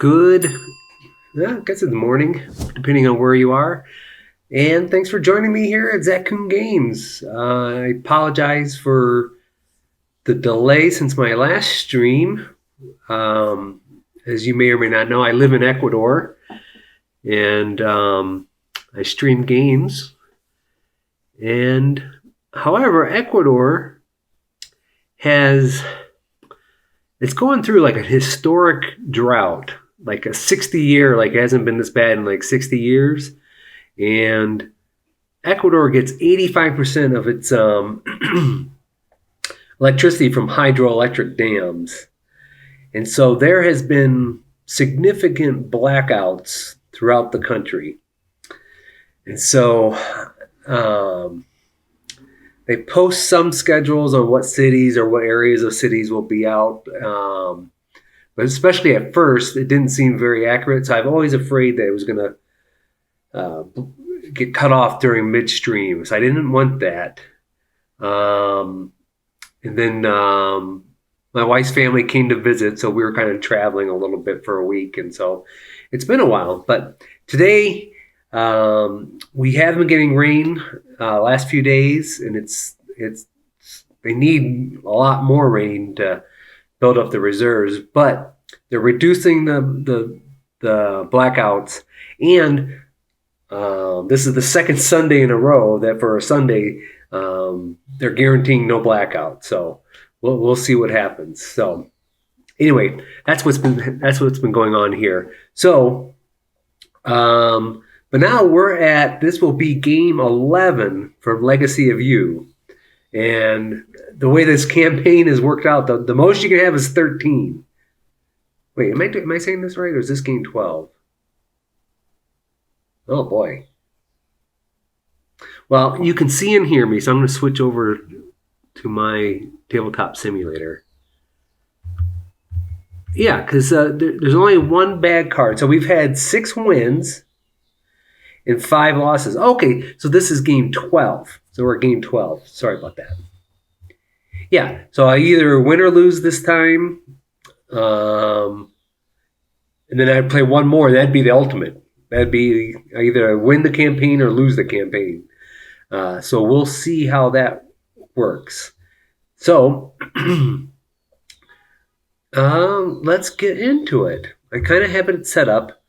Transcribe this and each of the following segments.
Good, I guess it's morning, depending on where you are. And thanks for joining me here at Zaccoon Games. I apologize for the delay since my last stream. As you may or may not know, I live in Ecuador, and I stream games. And however, Ecuador it's going through like a historic drought, like a 60-year, like it hasn't been this bad in like 60 years. And Ecuador gets 85% of its electricity from hydroelectric dams. And so there has been significant blackouts throughout the country. And so they post some schedules on what cities or what areas of cities will be out. But especially at first, it didn't seem very accurate. So I'm always afraid that it was going to get cut off during midstream. So I didn't want that. And then my wife's family came to visit. So we were kind of traveling a little bit for a week. And so it's been a while. But today we have been getting rain last few days. And they need a lot more rain to build up the reserves, but they're reducing the blackouts. And this is the second Sunday in a row that for a Sunday they're guaranteeing no blackout. So we'll see what happens. So anyway, that's what's been going on here. So but now this will be game 11 from Legacy of You. And the way this campaign has worked out, the most you can have is 13. Wait, am I saying this right, or is this game 12? Oh, boy. Well, you can see and hear me, so I'm going to switch over to my tabletop simulator. Yeah, because there's only one bad card. So we've had 6 wins and 5 losses. Okay, so this is game 12. So we're at game 12. Sorry about that. Yeah, so I either win or lose this time. And then I'd play one more. That'd be the ultimate. That'd be either win the campaign or lose the campaign. So we'll see how that works. So let's get into it. I kind of have it set up.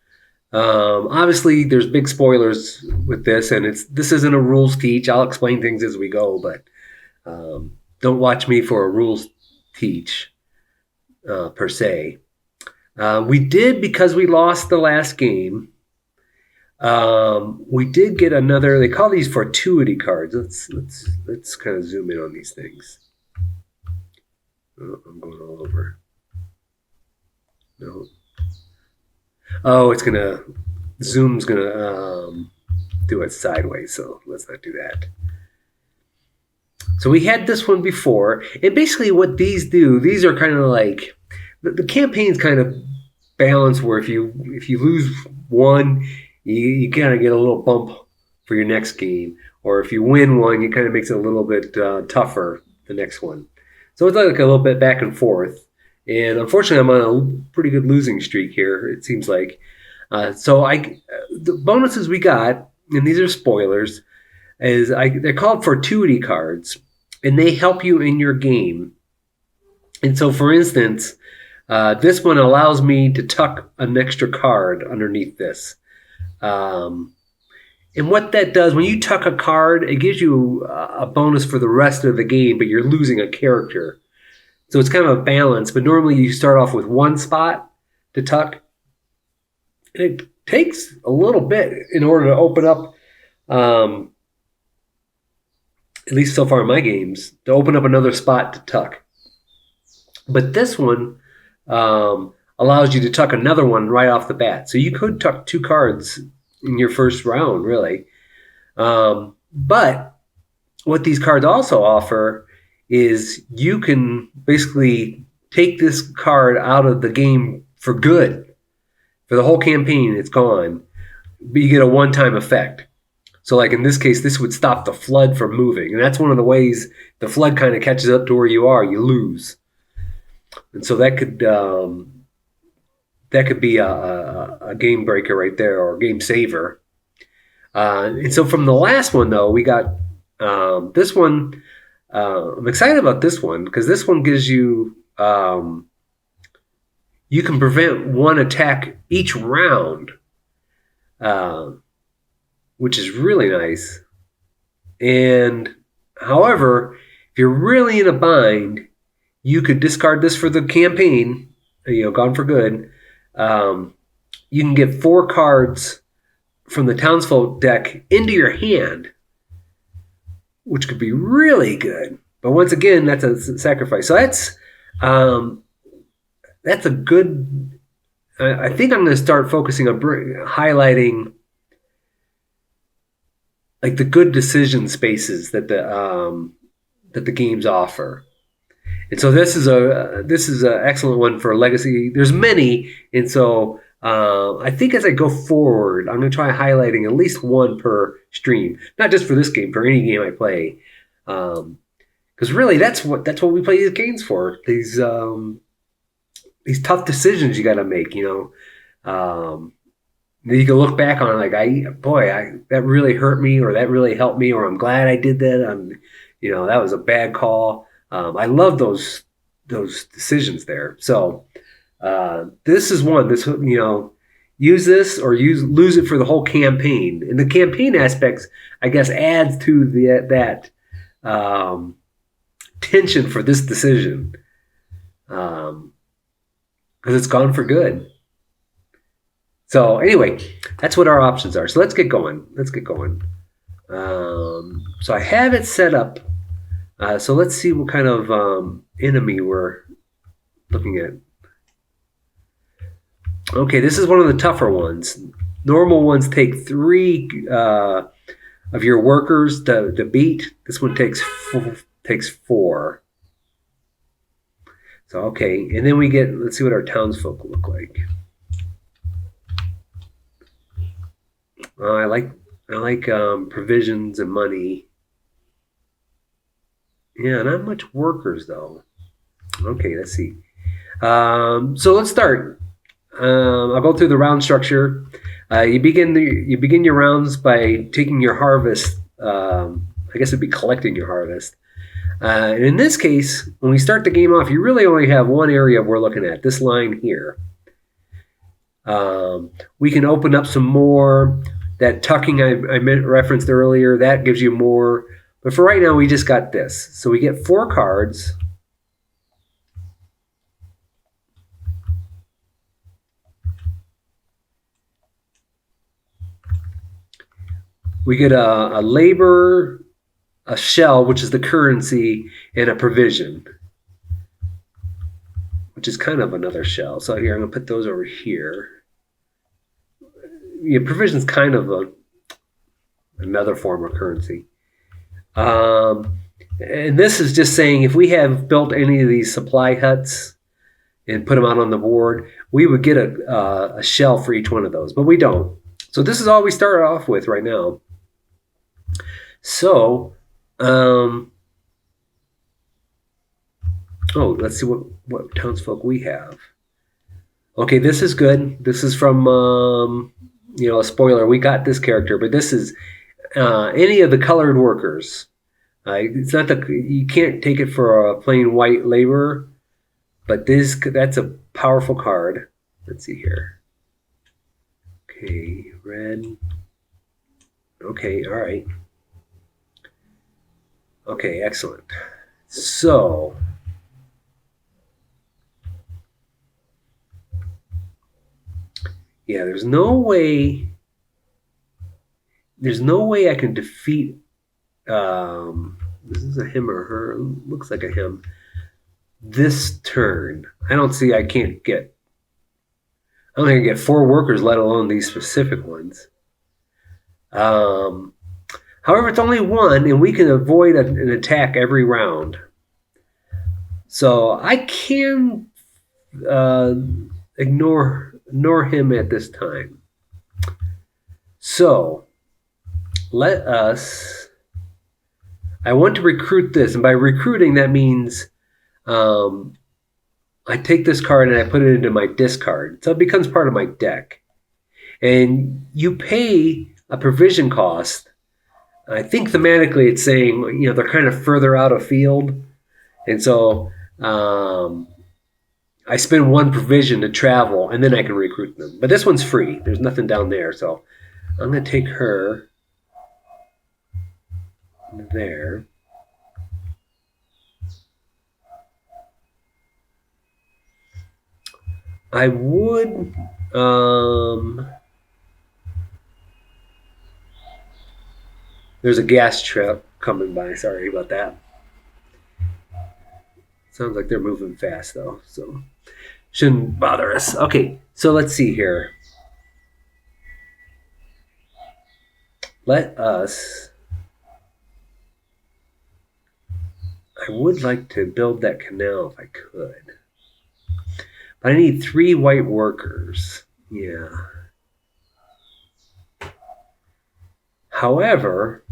Obviously, there's big spoilers with this, and this isn't a rules teach. I'll explain things as we go, but don't watch me for a rules teach per se. We did, because we lost the last game. We did get another. They call these fortuity cards. Let's kind of zoom in on these things. Oh, I'm going all over. No. Oh, Zoom's gonna do it sideways, so let's not do that. So we had this one before, and basically what these do, these are kind of like, the campaign's kind of balanced where if you lose one, you kind of get a little bump for your next game, or if you win one, it kind of makes it a little bit tougher the next one. So it's like a little bit back and forth. And unfortunately, I'm on a pretty good losing streak here, it seems like. So the bonuses we got, and these are spoilers, they're called fortuity cards, and they help you in your game. And so, for instance, this one allows me to tuck an extra card underneath this. And what that does, when you tuck a card, it gives you a bonus for the rest of the game, but you're losing a character. So it's kind of a balance, but normally you start off with one spot to tuck. And it takes a little bit in order to open up, at least so far in my games, to open up another spot to tuck. But this one allows you to tuck another one right off the bat. So you could tuck 2 cards in your first round, really. But what these cards also offer is you can basically take this card out of the game for good. For the whole campaign, it's gone. But you get a one-time effect. So like in this case, this would stop the flood from moving. And that's one of the ways the flood kind of catches up to where you are. You lose. And so that could that could be a game breaker right there, or a game saver. And so from the last one, though, we got this one. I'm excited about this one because this one gives you you can prevent one attack each round, which is really nice. And however, if you're really in a bind, you could discard this for the campaign. Gone for good. You can get 4 cards from the townsfolk deck into your hand, which could be really good. But once again, that's a sacrifice. So that's a good. I think I'm going to start focusing on highlighting like the good decision spaces that the games offer. And so this is an excellent one for Legacy. There's many, and so I think as I go forward, I'm going to try highlighting at least one per stream, not just for this game, for any game I play, because really that's what we play these games for. These tough decisions you got to make. You can look back on it like, that really hurt me, or that really helped me, or I'm glad I did that. That was a bad call. I love those decisions there. So this is one. Use this or lose it for the whole campaign. And the campaign aspects, I guess, adds to that tension for this decision, because it's gone for good. So anyway, that's what our options are. So let's get going. So I have it set up. So let's see what kind of enemy we're looking at. Okay, this is one of the tougher ones. Normal ones take 3 of your workers to beat. This one takes 4. So okay, and then let's see what our townsfolk look like. I like provisions and money. Yeah, not much workers though. Okay, let's see. So let's start. I'll go through the round structure. You begin your rounds by taking your harvest. I guess it'd be collecting your harvest. And in this case, when we start the game off, you really only have one area we're looking at. This line here. We can open up some more. That tucking I referenced earlier, that gives you more. But for right now, we just got this. So we get 4 cards. We get a labor, a shell, which is the currency, and a provision, which is kind of another shell. So here, I'm going to put those over here. Yeah, provision is kind of another form of currency. And this is just saying if we have built any of these supply huts and put them out on the board, we would get a shell for each one of those, but we don't. So this is all we start off with right now. So, let's see what townsfolk we have. Okay, this is good. This is from, a spoiler. We got this character, but this is any of the colored workers. It's not you can't take it for a plain white laborer, but that's a powerful card. Let's see here. Okay, red. Okay, all right. Okay, excellent. So, yeah, there's no way I can defeat. This is a him or her. Looks like a him. This turn, I don't think I can get 4 workers, let alone these specific ones. However, it's only 1, and we can avoid an attack every round. So I can ignore him at this time. So I want to recruit this, and by recruiting that means I take this card and I put it into my discard. So it becomes part of my deck. And you pay a provision cost. I think thematically it's saying, they're kind of further out of field. And so I spend one provision to travel and then I can recruit them. But this one's free. There's nothing down there. So I'm going to take her there. I would there's a gas truck coming by. Sorry about that. Sounds like they're moving fast though, so shouldn't bother us. Okay, so let's see here. Let us. I would like to build that canal if I could. But I need 3 white workers. Yeah. However,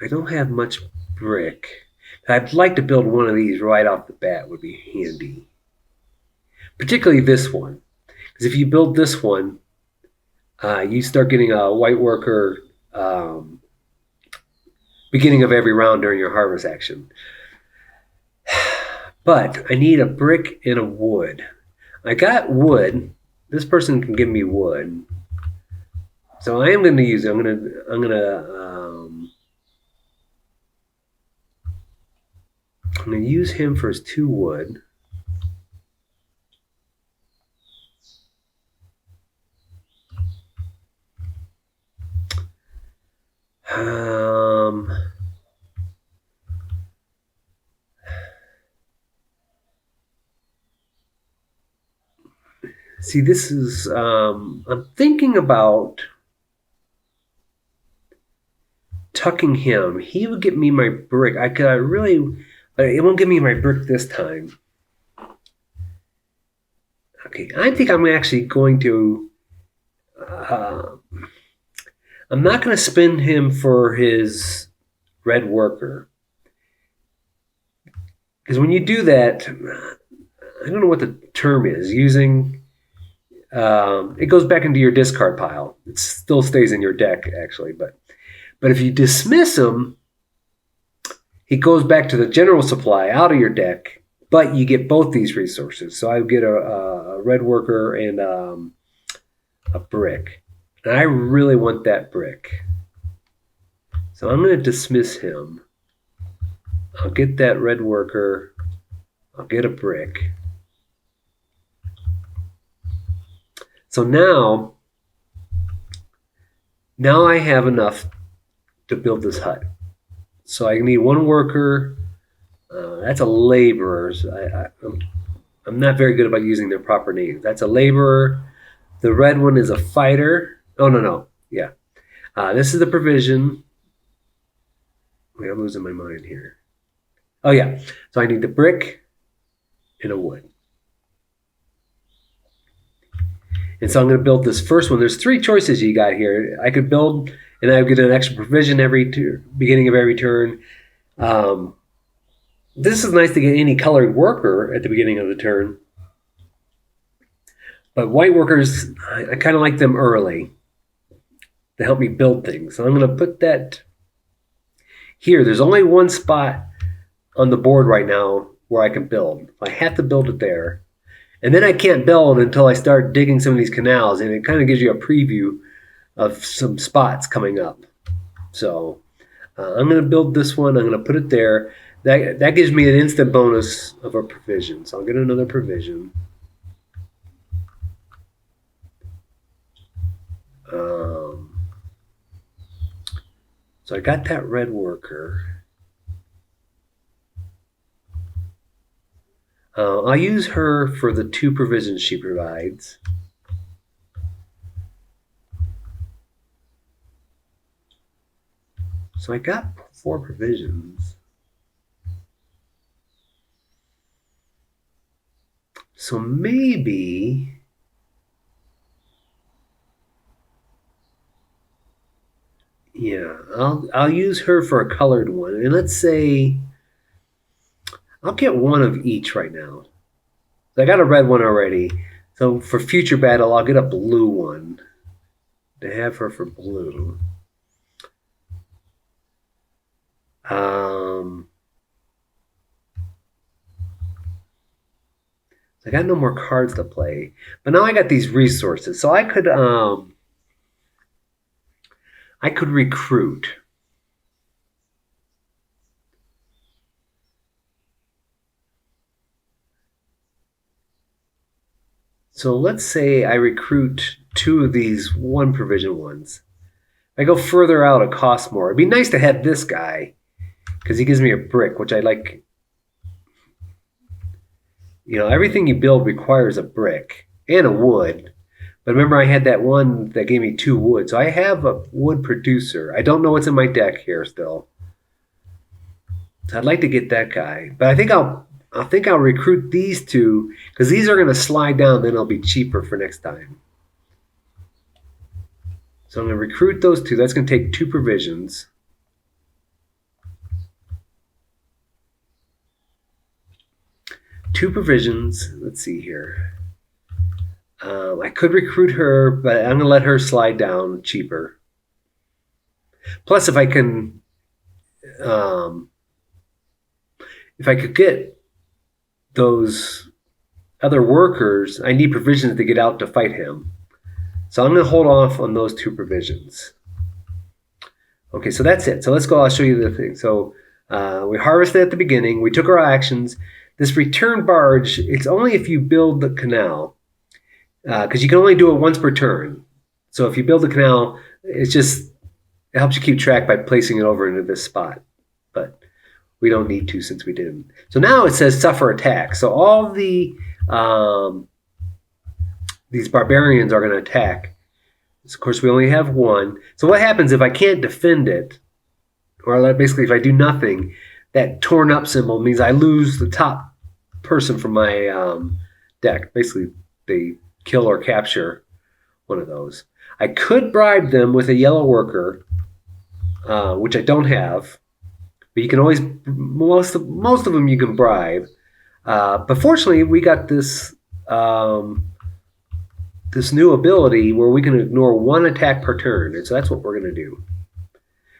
I don't have much brick. I'd like to build one of these right off the bat. Would be handy. Particularly this one. Because if you build this one, you start getting a white worker beginning of every round during your harvest action. But I need a brick and a wood. I got wood. This person can give me wood. So I am going to use it. I'm going to use him for his 2 wood. See, this is, I'm thinking about tucking him. He would get me my brick. It won't give me my brick this time. Okay, I think I'm actually going to, I'm not going to spend him for his red worker. Because when you do that, I don't know what the term is, it goes back into your discard pile. It still stays in your deck, actually. But if you dismiss him, he goes back to the general supply out of your deck, but you get both these resources. So I get a red worker and a brick. And I really want that brick. So I'm going to dismiss him. I'll get that red worker. I'll get a brick. So now I have enough to build this hut. So I need 1 worker. That's a laborer. I'm not very good about using their proper names. That's a laborer. The red one is a fighter. Oh, no. Yeah. This is the provision. Wait, I'm losing my mind here. Oh, yeah. So I need the brick and a wood. And so I'm going to build this first one. There's 3 choices you got here. I could build, and I would get an extra provision every beginning of every turn. This is nice to get any colored worker at the beginning of the turn. But white workers, I kind of like them early to help me build things. So I'm going to put that here. There's only 1 spot on the board right now where I can build. I have to build it there. And then I can't build until I start digging some of these canals, and it kind of gives you a preview of some spots coming up. So I'm going to build this one. I'm going to put it there. That gives me an instant bonus of a provision. So I'll get another provision. So I got that red worker. I'll use her for the 2 provisions she provides. So I got 4 provisions. So maybe yeah, I'll use her for a colored one. And let's say I'll get one of each right now. I got a red one already. So for future battle, I'll get a blue one to have her for blue. I got no more cards to play, but now I got these resources, so I could recruit. So let's say I recruit 2 of these 1 provision ones. If I go further out, it costs more. It'd be nice to have this guy because he gives me a brick, which I like. You know, everything you build requires a brick and a wood. But remember, I had that one that gave me 2 wood. So I have a wood producer. I don't know what's in my deck here still. So I'd like to get that guy. But I think I'll recruit these 2 because these are going to slide down. Then it'll be cheaper for next time. So I'm going to recruit those 2. That's going to take 2 provisions. Two provisions. Let's see here. I could recruit her, but I'm going to let her slide down cheaper. Plus, if I could get those other workers, I need provisions to get out to fight him. So I'm going to hold off on those 2 provisions. Okay, so that's it. So let's go. I'll show you the thing. So we harvested at the beginning. We took our actions. This return barge, it's only if you build the canal, because you can only do it once per turn. So if you build the canal, it helps you keep track by placing it over into this spot. But we don't need to since we didn't. So now it says suffer attack. So all these barbarians are going to attack. So of course, we only have 1. So what happens if I can't defend it, or basically if I do nothing? That torn up symbol means I lose the top person from my deck. Basically, they kill or capture one of those. I could bribe them with a yellow worker, which I don't have. But you can always, most of them you can bribe. But fortunately, we got this this new ability where we can ignore 1 attack per turn. And so that's what we're going to do.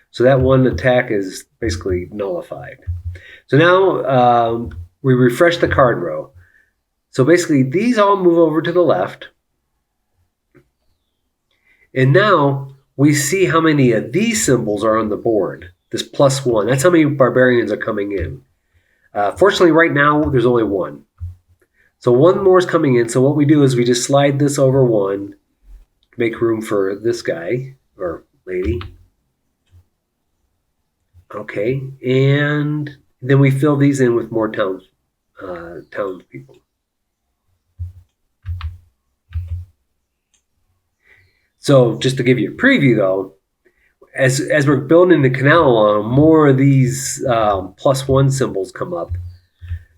So that 1 attack is basically nullified. So now we refresh the card row. So basically these all move over to the left. And now we see how many of these symbols are on the board. This +1. That's how many barbarians are coming in. Fortunately, right now there's only 1. So 1 more is coming in. So what we do is we just slide this over 1 to make room for this guy or lady. Okay, and then we fill these in with more townspeople. So just to give you a preview, though, as we're building the canal along, more of these +1 symbols come up.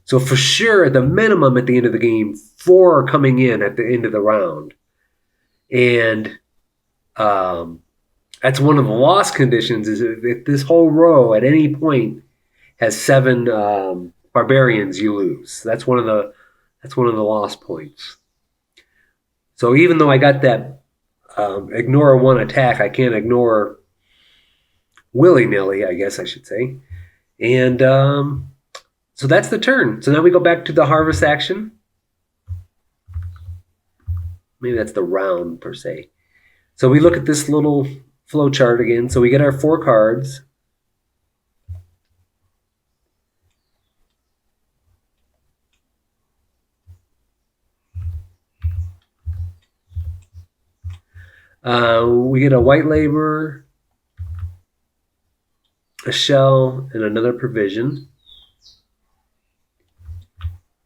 So for sure, at the minimum at the end of the game, 4 are coming in at the end of the round. And that's one of the loss conditions, is if this whole row at any point has 7 barbarians, you lose. That's one of the loss points. So even though I got that ignore 1 attack, I can't ignore willy-nilly, I guess I should say. And so that's the turn. So now we go back to the harvest action. Maybe that's the round per se. So we look at this little flow chart again. So we get our 4 cards. We get a white labor, a shell, and another provision.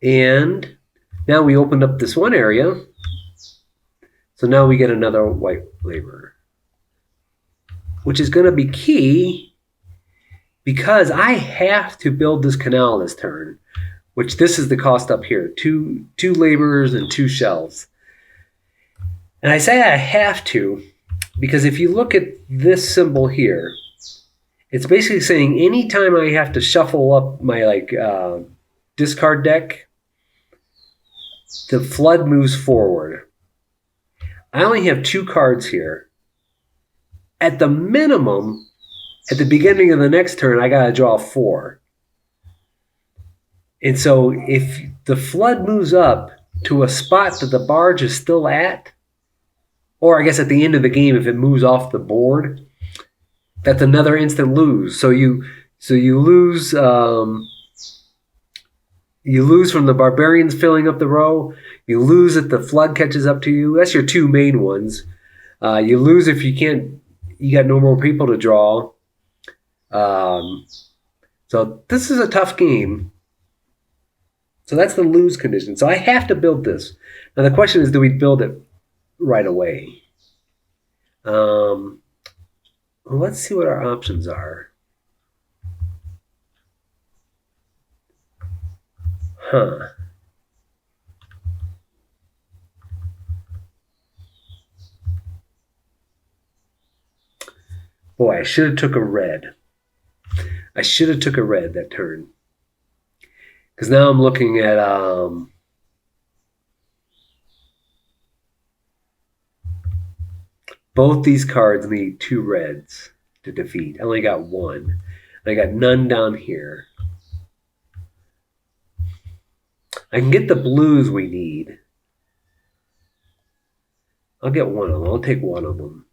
And now we opened up this one area. So now we get another white labor, which is going to be key because I have to build this canal this turn, which this is the cost up here, two laborers and 2 shells. And I say I have to because if you look at this symbol here, it's basically saying anytime I have to shuffle up my discard deck, the flood moves forward. I only have 2 cards here. At the minimum, at the beginning of the next turn, I got to draw 4. And so if the flood moves up to a spot that the barge is still at, or I guess at the end of the game, if it moves off the board, that's another instant lose. So you lose. You lose from the barbarians filling up the row. You lose if the flood catches up to you. That's your 2 main ones. You lose if you can't. You got no more people to draw. So this is a tough game. So that's the lose condition. So I have to build this. Now the question is, do we build it right away? Well, let's see what our options are. Boy, I should have took a red. I should have took a red that turn. Because now I'm looking at both these cards need 2 reds to defeat. I only got 1. I got none down here. I can get the blues we need. I'll get one of them. I'll take one of them.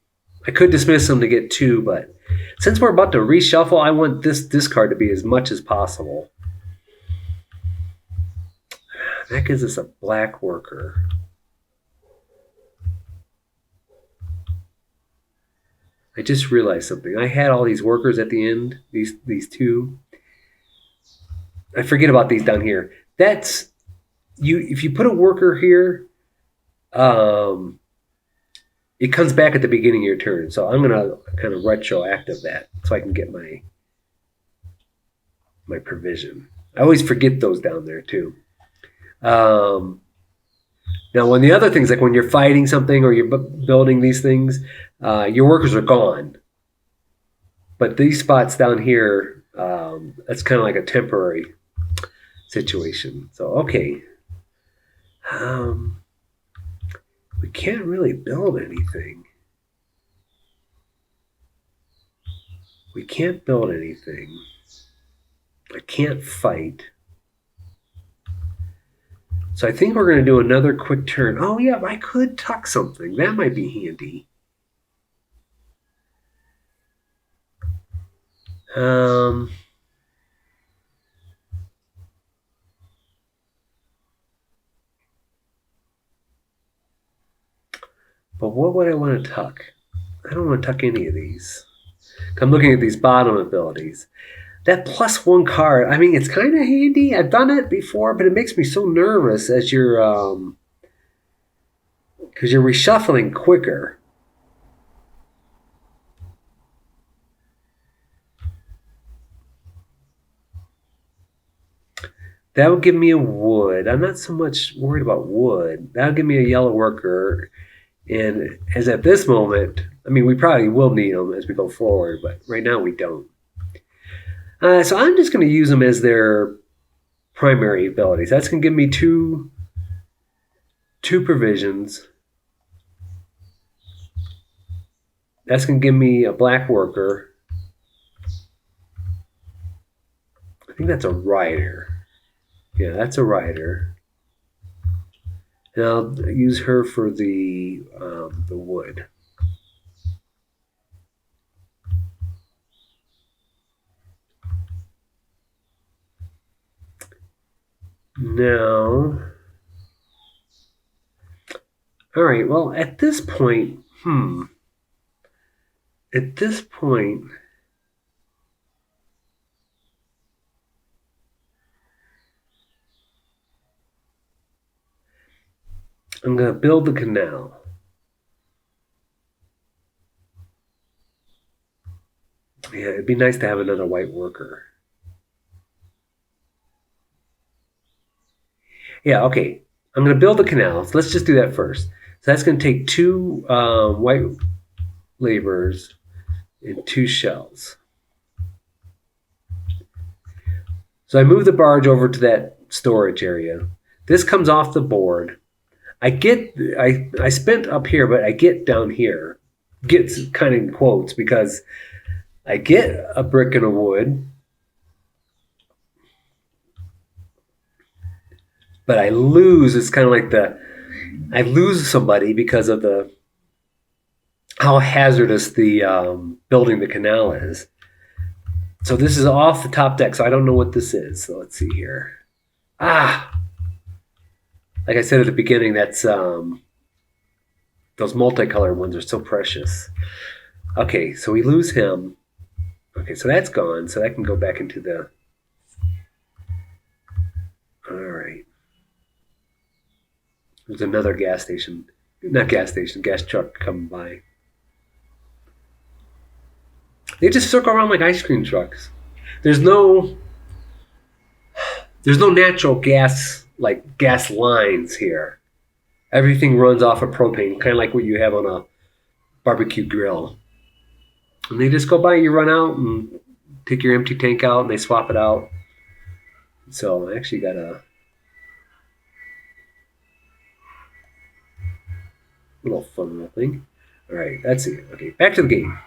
I could dismiss them to get 2, but since we're about to reshuffle, I want this discard to be as much as possible. That gives us a black worker. I just realized something. I had all these workers at the end, these 2. I forget about these down here. That's you. If you put a worker here, it comes back at the beginning of your turn. So I'm gonna kind of retroactive that so I can get my provision. I always forget those down there too. Now, when the other things, like when you're fighting something or you're building these things, your workers are gone. But these spots down here, that's kind of like a temporary situation. So, okay. We can't really build anything. We can't build anything. I can't fight. So I think we're going to do another quick turn. Oh, yeah, I could tuck something. That might be handy. But what would I want to tuck? I don't want to tuck any of these. I'm looking at these bottom abilities. That +1 card, I mean, it's kind of handy. I've done it before, but it makes me so nervous as you're, because you're reshuffling quicker. That would give me a wood. I'm not so much worried about wood. That would give me a yellow worker. And as at this moment, I mean, we probably will need them as we go forward, but right now we don't. So I'm just going to use them as their primary abilities. That's going to give me two provisions. That's going to give me a black worker. I think that's a rider. Yeah, that's a rider. And I'll use her for the wood. Now, all right, well, at this point, I'm going to build the canal. Yeah, it'd be nice to have another white worker. Yeah, okay. I'm going to build the canal. So let's just do that first. So that's going to take 2 white laborers and 2 shells. So I move the barge over to that storage area. This comes off the board. I spent up here, but I get down here. Gets kind of in quotes because I get a brick and a wood, but I lose. It's kind of like I lose somebody because of how hazardous the building the canal is. So this is off the top deck, so I don't know what this is. So let's see here. Like I said at the beginning, that's those multicolored ones are so precious. Okay, so we lose him. Okay, so that's gone. So that can go back into the... All right. There's another gas station. Not gas station, gas truck coming by. They just circle around like ice cream trucks. There's no natural gas, like gas lines here. Everything runs off of propane, kind of like what you have on a barbecue grill. And they just go by, you run out and take your empty tank out and they swap it out. So I actually got a little fun little thing. All right, that's it. Okay, back to the game.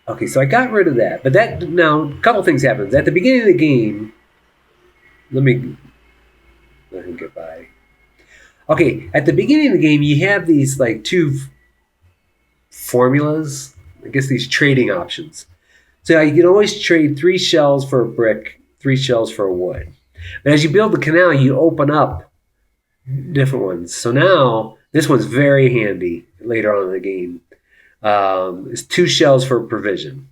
Okay, so I got rid of that. But that, now, a couple things happens. At the beginning of the game, let him get by. Okay, at the beginning of the game, you have these like two formulas. I guess these trading options. So you can always trade 3 shells for a brick, 3 shells for a wood. But as you build the canal, you open up different ones. So now, this one's very handy later on in the game. It's 2 shells for provision.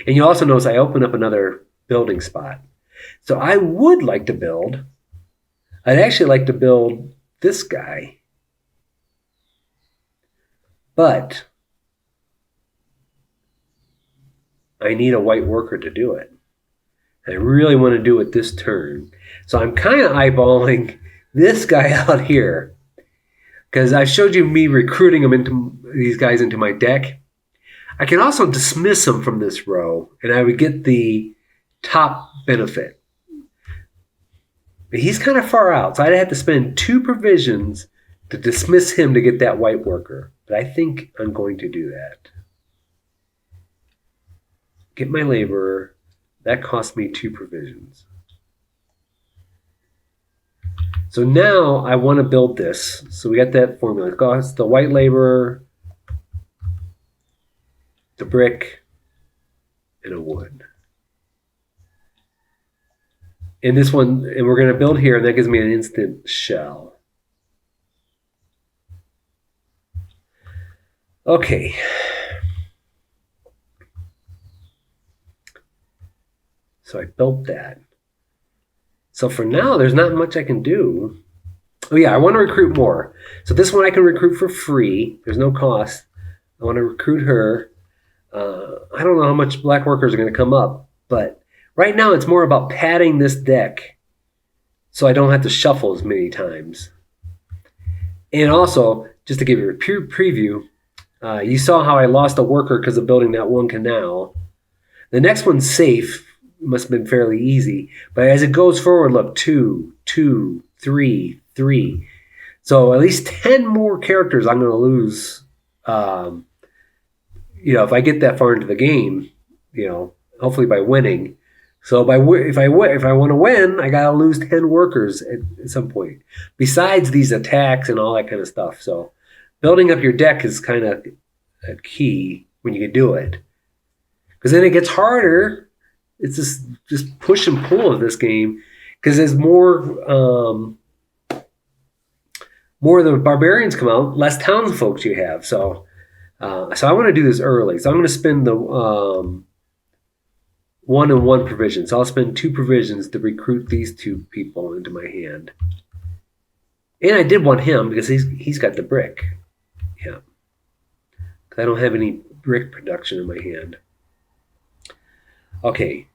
And you also notice I opened up another building spot. So I would like to build, I'd actually like to build this guy. But I need a white worker to do it. I really want to do it this turn. So I'm kind of eyeballing this guy out here. Because I showed you me recruiting these guys into my deck. I can also dismiss them from this row, and I would get the top benefit. But he's kind of far out, so I'd have to spend 2 provisions to dismiss him to get that white worker. But I think I'm going to do that. Get my laborer. That cost me 2 provisions. So now I want to build this. So we got that formula. It costs the white laborer, the brick, and a wood. And this one, and we're going to build here, and that gives me an instant shell. Okay. So I built that. So for now, there's not much I can do. Oh yeah, I want to recruit more. So this one I can recruit for free. There's no cost. I want to recruit her. I don't know how much black workers are going to come up, but right now it's more about padding this deck so I don't have to shuffle as many times. And also, just to give you a preview, you saw how I lost a worker because of building that one canal. The next one's safe. Must have been fairly easy. But as it goes forward, look, 2, 2, 3, 3. So at least 10 more characters I'm going to lose. If I get that far into the game, hopefully by winning. So if I want to win, I got to lose 10 workers at some point. Besides these attacks and all that kind of stuff. So building up your deck is kind of a key when you can do it. Because then it gets harder. It's just push and pull of this game because as more of the barbarians come out, less townsfolk you have. So I want to do this early. So I'm going to spend the 1 and 1 provision. So I'll spend 2 provisions to recruit these 2 people into my hand. And I did want him because he's got the brick. Yeah, because I don't have any brick production in my hand. Okay.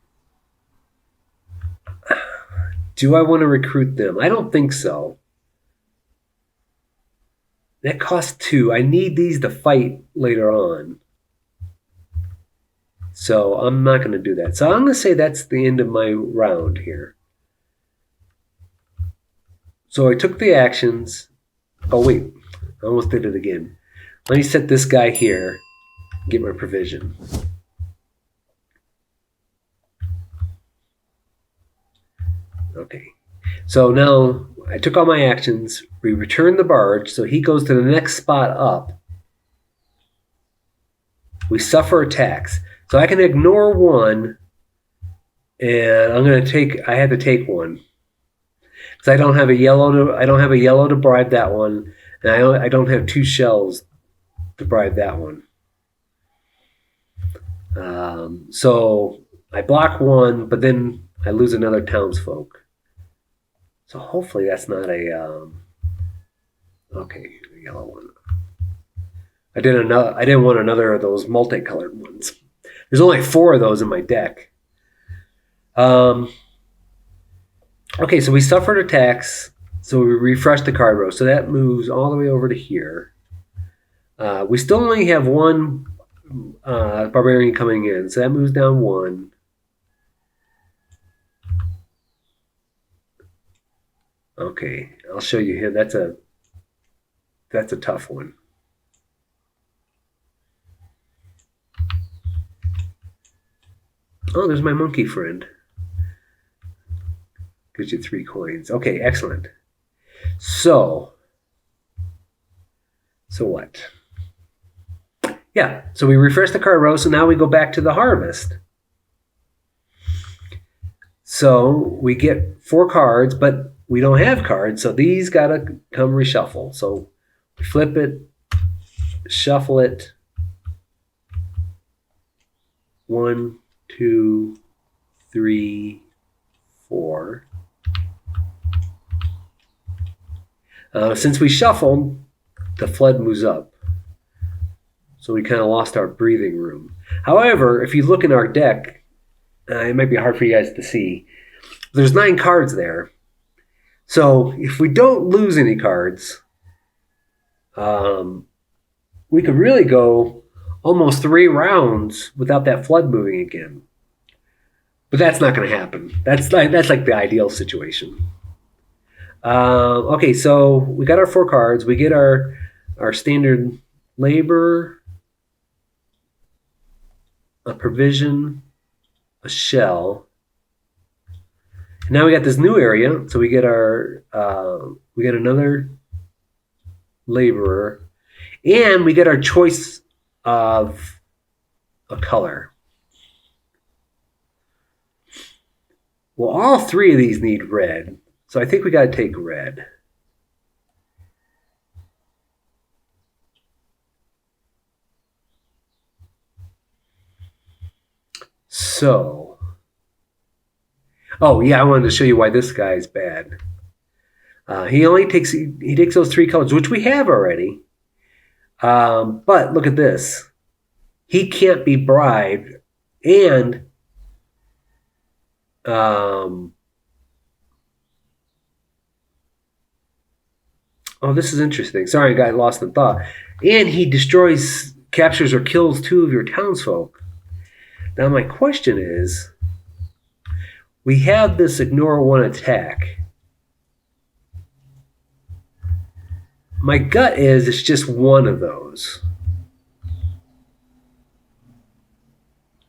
Do I want to recruit them? I don't think so. That costs 2. I need these to fight later on. So I'm not going to do that. So I'm going to say that's the end of my round here. So I took the actions. Oh, wait. I almost did it again. Let me set this guy here. Get my provision. Okay. So now I took all my actions. We return the barge. So he goes to the next spot up. We suffer attacks. So I can ignore one. And I'm going to take, I had to take one. Because I don't have a yellow to bribe that one. And I don't have 2 shells to bribe that one. So I block one, but then I lose another townsfolk. So hopefully that's not a okay, a yellow one. I didn't want another of those multicolored ones. There's only 4 of those in my deck. Okay, so we suffered attacks. So we refreshed the card row. So that moves all the way over to here. We still only have 1 barbarian coming in, so that moves down 1. Okay, I'll show you him. That's a tough one. Oh, there's my monkey friend. Gives you 3 coins. Okay, excellent. So what? Yeah, so we refresh the card row, so now we go back to the harvest. So we get 4 cards, but we don't have cards, so these gotta come reshuffle. So we flip it, shuffle it. 1, 2, 3, 4. Since we shuffled, the flood moves up. So we kind of lost our breathing room. However, if you look in our deck, it might be hard for you guys to see. There's 9 cards there. So if we don't lose any cards, we could really go almost 3 rounds without that flood moving again. But that's not going to happen. That's like the ideal situation. Okay, so we got our 4 cards. We get our standard labor, a provision, a shell. Now we got this new area, so we get another laborer, and we get our choice of a color. Well, all 3 of these need red, so I think we got to take red. So, oh yeah, I wanted to show you why this guy is bad. He takes those 3 colors, which we have already. But look at this. He can't be bribed, and oh, this is interesting. Sorry, I got lost in thought. And he captures, or kills 2 of your townsfolk. Now my question is, we have this ignore 1 attack. My gut is it's just 1 of those.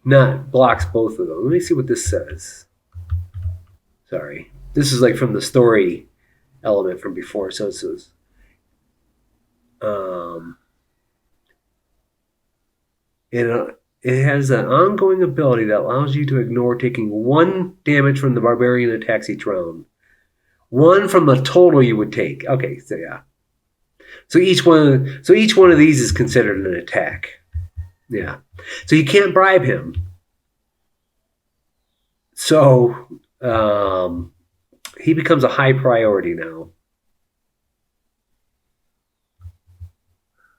Not blocks both of them. Let me see what this says. Sorry. This is like from the story element from before. So it says, it has an ongoing ability that allows you to ignore taking 1 damage from the barbarian attacks each round. 1 from the total you would take. Okay, so yeah. So each one of these is considered an attack. Yeah. So you can't bribe him. So he becomes a high priority now.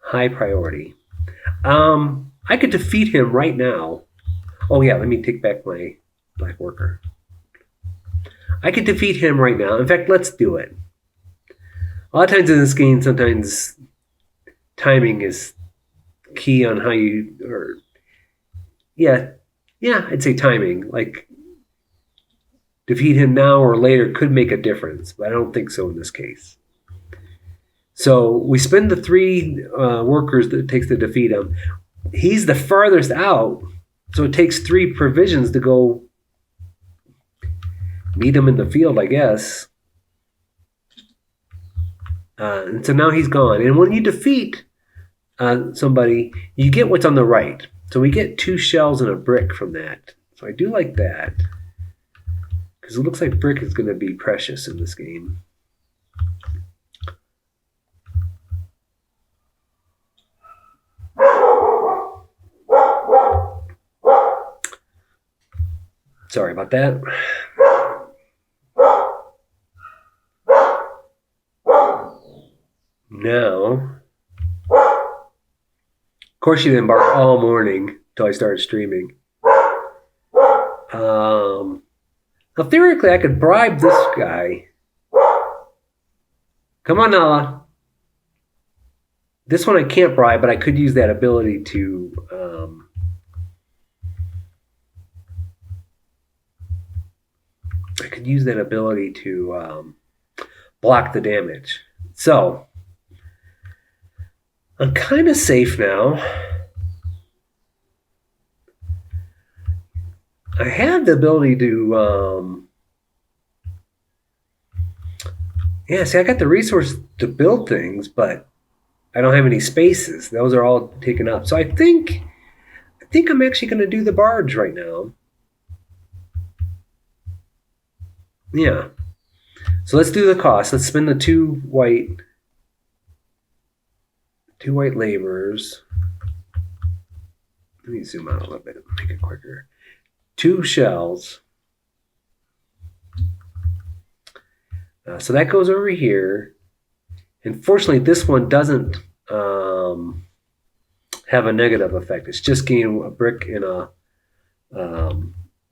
High priority. I could defeat him right now. Oh yeah, let me take back my black worker. I could defeat him right now. In fact, let's do it. A lot of times in this game, sometimes timing is key on how you, or yeah, Yeah, I'd say timing. Like, defeat him now or later could make a difference, but I don't think so in this case. So we spend the 3 workers that it takes to defeat him. He's the farthest out, so it takes 3 provisions to go meet him in the field, I guess. And so now he's gone. And when you defeat somebody, you get what's on the right. So we get 2 shells and a brick from that. So I do like that. Because it looks like brick is going to be precious in this game. Sorry about that. Now, of course, she didn't bark all morning until I started streaming. Now, theoretically, I could bribe this guy. Come on, Nala. This one I can't bribe, but I could use that ability to block the damage. So I'm kind of safe now. I have the ability to see, I got the resource to build things, but I don't have any spaces. Those are all taken up. So I think I'm actually going to do the barge right now. Yeah. So let's do the cost. Let's spend the 2 white laborers. Let me zoom out a little bit and make it quicker. 2 shells. So that goes over here. And fortunately, this one doesn't have a negative effect. It's just getting a brick and a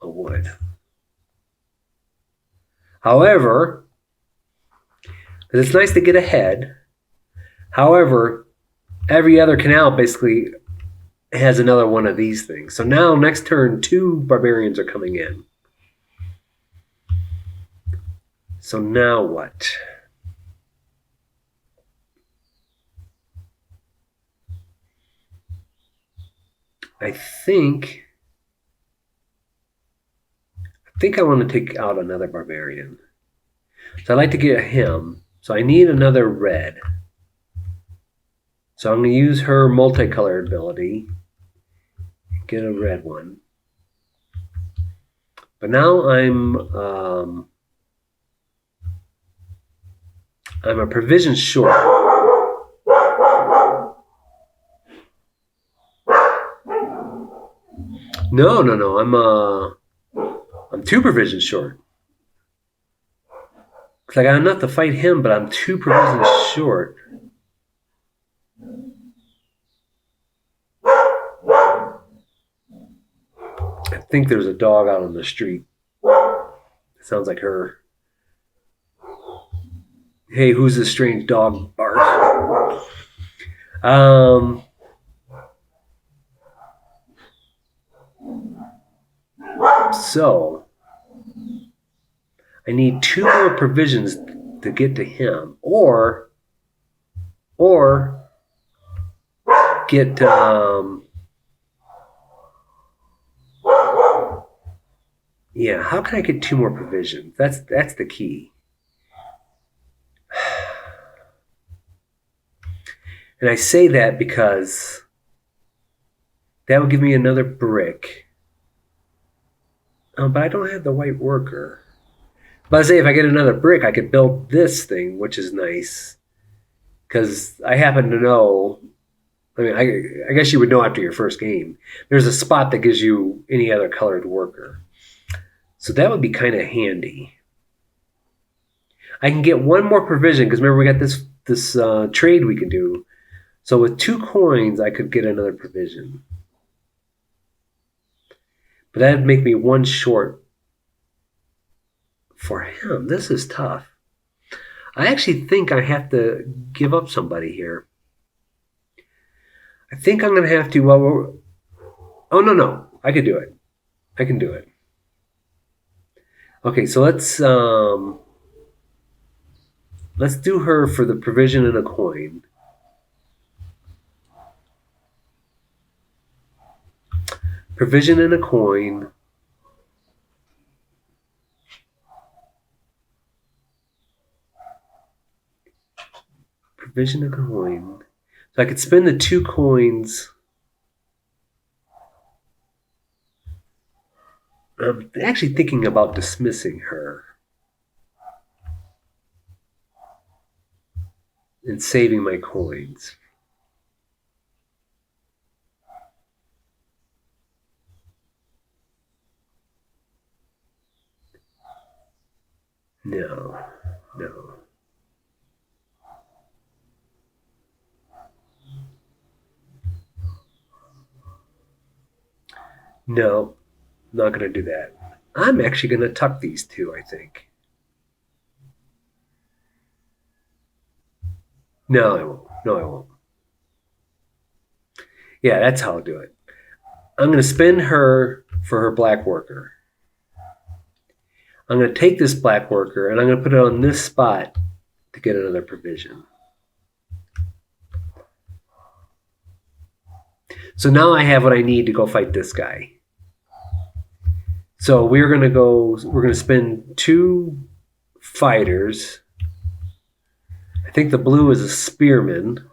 wood. However, because it's nice to get ahead. However, every other canal basically has another one of these things. So now next turn, 2 barbarians are coming in. So now what? I think I want to take out another barbarian. So I'd like to get him. So I need another red. So I'm going to use her multicolored ability. Get a red one. But now I'm a provision short. No. I'm 2 provisions short. Because I got enough to fight him, but I'm 2 provisions short. I think there's a dog out on the street. It sounds like her. Hey, who's this strange dog bark? So I need 2 more provisions to get to him, or get how can I get 2 more provisions? That's the key. And I say that because that would give me another brick. But I don't have the white worker. But I say if I get another brick, I could build this thing, which is nice. Because I happen to know, I mean, I guess you would know after your first game, there's a spot that gives you any other colored worker. So that would be kind of handy. I can get 1 more provision, because remember we got this trade we can do. So with 2 coins, I could get another provision. But that would make me 1 short for him. This is tough. I actually think I have to give up somebody here. I think I'm going to have to, oh, no. I could do it. I can do it. Okay, so let's do her for the provision and a coin. Provision and a coin. Provision and a coin. So I could spend the 2 coins. I'm actually thinking about dismissing her and saving my coins. No, no. No, not going to do that. I'm actually going to tuck these 2, I think. No, I won't. No, I won't. Yeah, that's how I'll do it. I'm going to spend her for her black worker. I'm going to take this black worker and I'm going to put it on this spot to get another provision. So now I have what I need to go fight this guy. So we're going to spend 2 fighters. I think the blue is a spearman.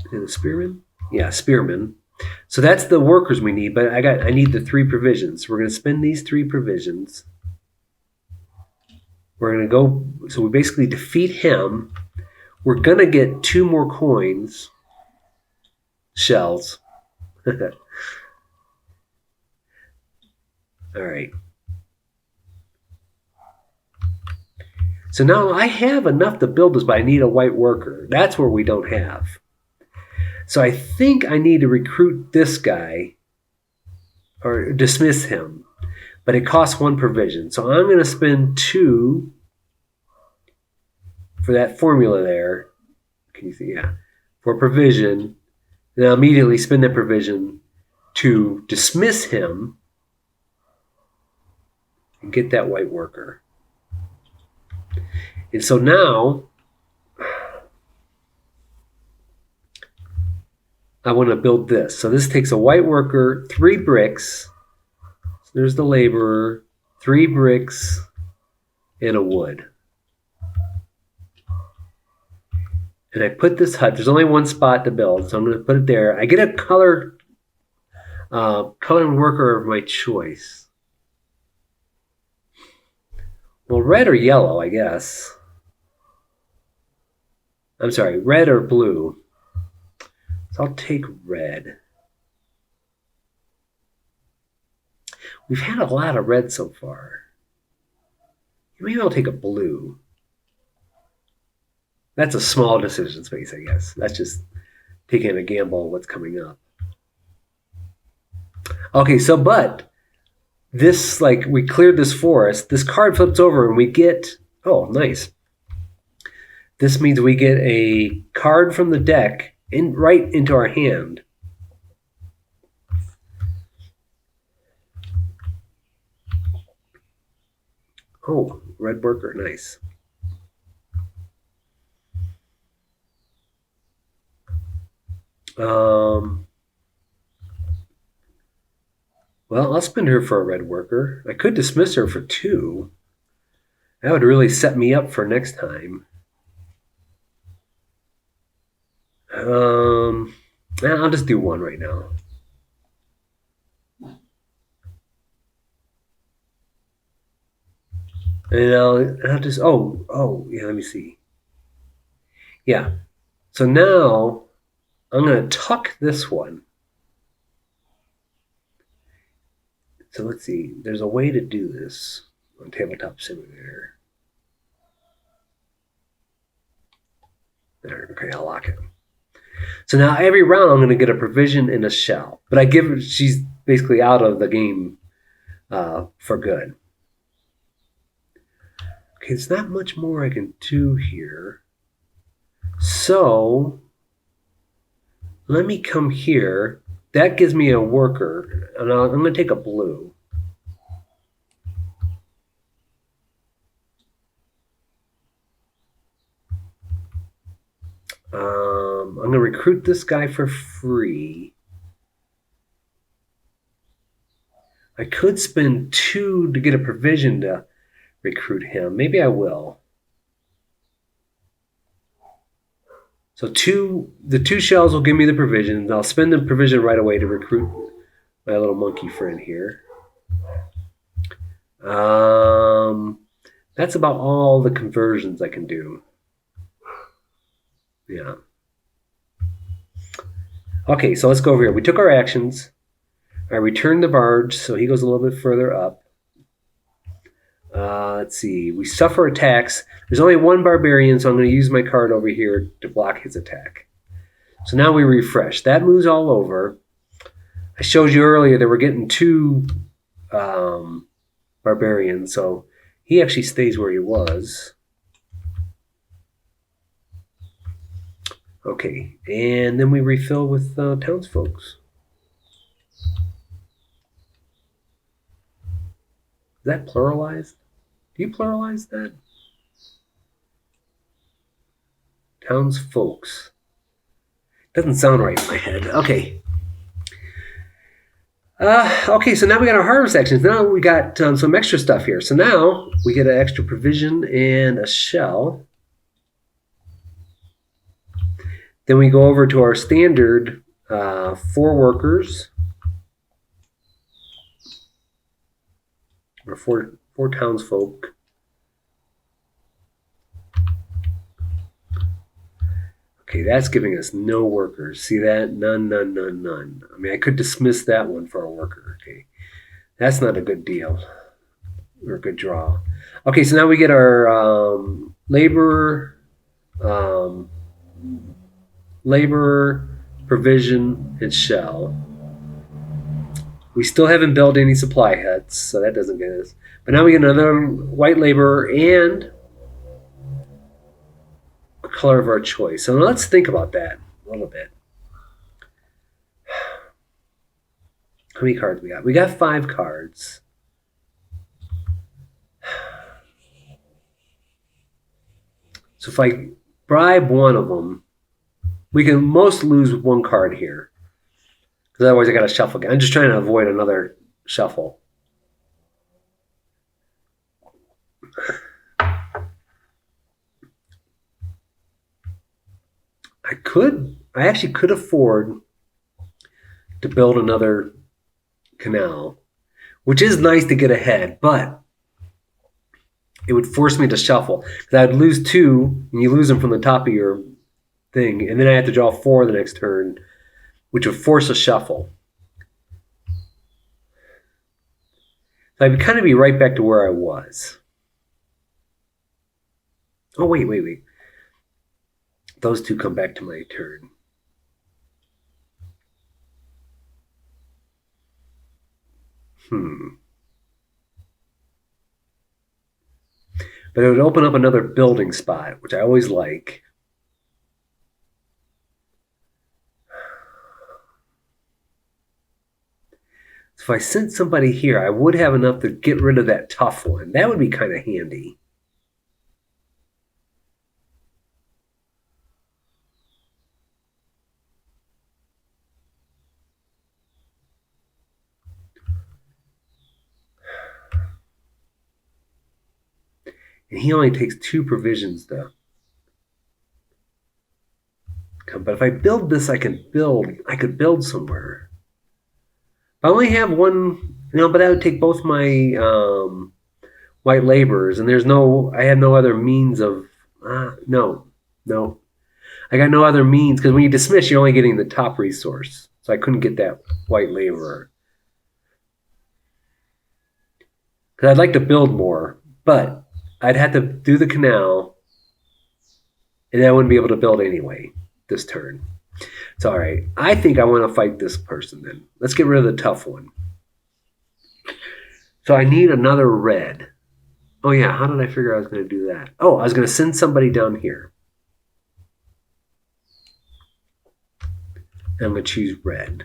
Is it a spearman? Yeah, spearman. So that's the workers we need, but I need the 3 provisions. We're going to spend these 3 provisions. We're going to go, so we basically defeat him. We're going to get 2 more coins, shells. All right. So now I have enough to build this, but I need a white worker. That's where we don't have. So I think I need to recruit this guy or dismiss him, but it costs 1 provision. So I'm going to spend 2 for that formula there. Can you see? Yeah. For provision. Then I'll immediately spend that provision to dismiss him and get that white worker. And so now I want to build this. So this takes a white worker, 3 bricks. So there's the laborer, 3 bricks, and a wood. And I put this hut. There's only 1 spot to build, so I'm going to put it there. I get a color worker of my choice. Well, red or yellow, I guess. I'm sorry, red or blue. So I'll take red. We've had a lot of red so far. Maybe I'll take a blue. That's a small decision space, I guess. That's just taking a gamble on what's coming up. Okay, so but this, like, we cleared this forest. This card flips over and we get, oh, nice. This means we get a card from the deck right into our hand. Oh, red worker, nice. Well, I'll spend her for a red worker. I could dismiss her for 2. That would really set me up for next time. I'll just do 1 right now. And I'll just, yeah, let me see. Yeah. So now I'm going to tuck this one. So let's see. There's a way to do this on Tabletop Simulator. There, okay, I'll lock it. So now every round I'm going to get a provision and a shell. But she's basically out of the game for good. Okay, there's not much more I can do here. So let me come here that gives me a worker. And I'm going to take a blue. I'm going to recruit this guy for free. I could spend 2 to get a provision to recruit him. Maybe I will. So the 2 shells will give me the provision. I'll spend the provision right away to recruit my little monkey friend here. That's about all the conversions I can do. Yeah. Okay, so let's go over here. We took our actions. I returned the barge, so he goes a little bit further up. Let's see. We suffer attacks. There's only 1 barbarian, so I'm going to use my card over here to block his attack. So now we refresh. That moves all over. I showed you earlier that we're getting 2 barbarians, so he actually stays where he was. Okay, and then we refill with townsfolk. Is that pluralized? Do you pluralize that? Townsfolk. Doesn't sound right in my head. Okay. Okay, so now we got our harvest actions. Now we got some extra stuff here. So now we get an extra provision and a shell. Then we go over to our standard 4 workers. Or four townsfolk. Okay, that's giving us no workers. See that? None, none, none, none. I mean, I could dismiss that one for a worker. Okay, that's not a good deal or a good draw. Okay, so now we get our labor, provision, and shell. We still haven't built any supply huts, so that doesn't get us. But now we get another white laborer and a color of our choice. So let's think about that a little bit. How many cards we got? We got 5 cards. So if I bribe one of them, we can most lose 1 card here. Because otherwise I got to shuffle again. I'm just trying to avoid another shuffle. I actually could afford to build another canal, which is nice to get ahead, but it would force me to shuffle. Because I'd lose 2, and you lose them from the top of your thing, and then I have to draw 4 the next turn, which would force a shuffle. So I'd kind of be right back to where I was. Oh, wait. Those 2 come back to my turn. But it would open up another building spot, which I always like. So if I sent somebody here, I would have enough to get rid of that tough one. That would be kind of handy. And he only takes 2 provisions, though. But if I build this, I could build somewhere. If I only have 1, but that would take both my white laborers, and I have no other means of, no. I got no other means, because when you dismiss, you're only getting the top resource. So I couldn't get that white laborer. Because I'd like to build more, but I'd have to do the canal, and I wouldn't be able to build anyway this turn. It's all right. I think I want to fight this person then. Let's get rid of the tough one. So I need another red. Oh, yeah. How did I figure I was going to do that? Oh, I was going to send somebody down here. And I'm going to choose red.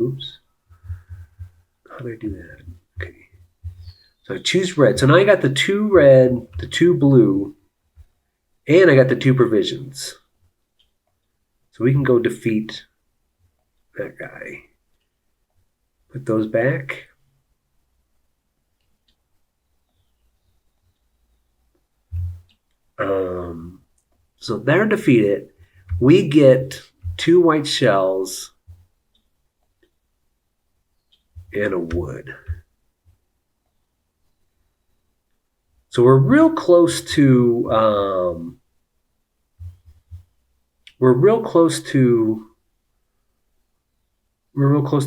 Oops. How do I do that? Okay. So I choose red. So now I got the 2 red, the 2 blue, and I got the 2 provisions. So we can go defeat that guy. Put those back. So they're defeated. We get 2 white shells and a wood. So we're real close to we're real close to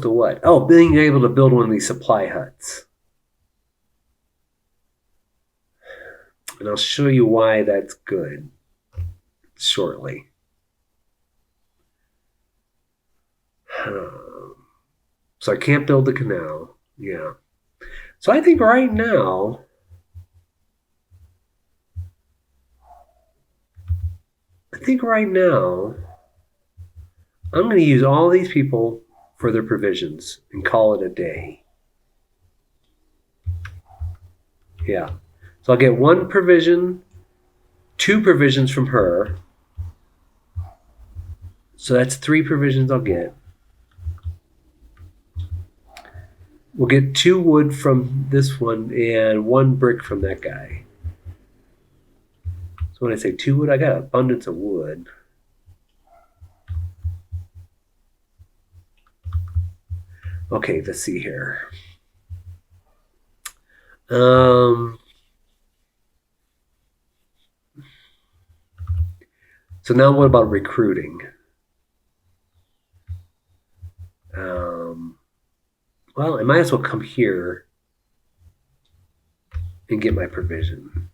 what? Oh, being able to build one of these supply huts. And I'll show you why that's good shortly. So I can't build the canal. Yeah. So I think right now, I'm going to use all these people for their provisions and call it a day. Yeah. So I'll get 1 provision, 2 provisions from her. So that's 3 provisions I'll get. We'll get 2 wood from this one and 1 brick from that guy. So when I say 2 wood, I got abundance of wood. Okay, let's see here. So now what about recruiting? Well, I might as well come here and get my provision.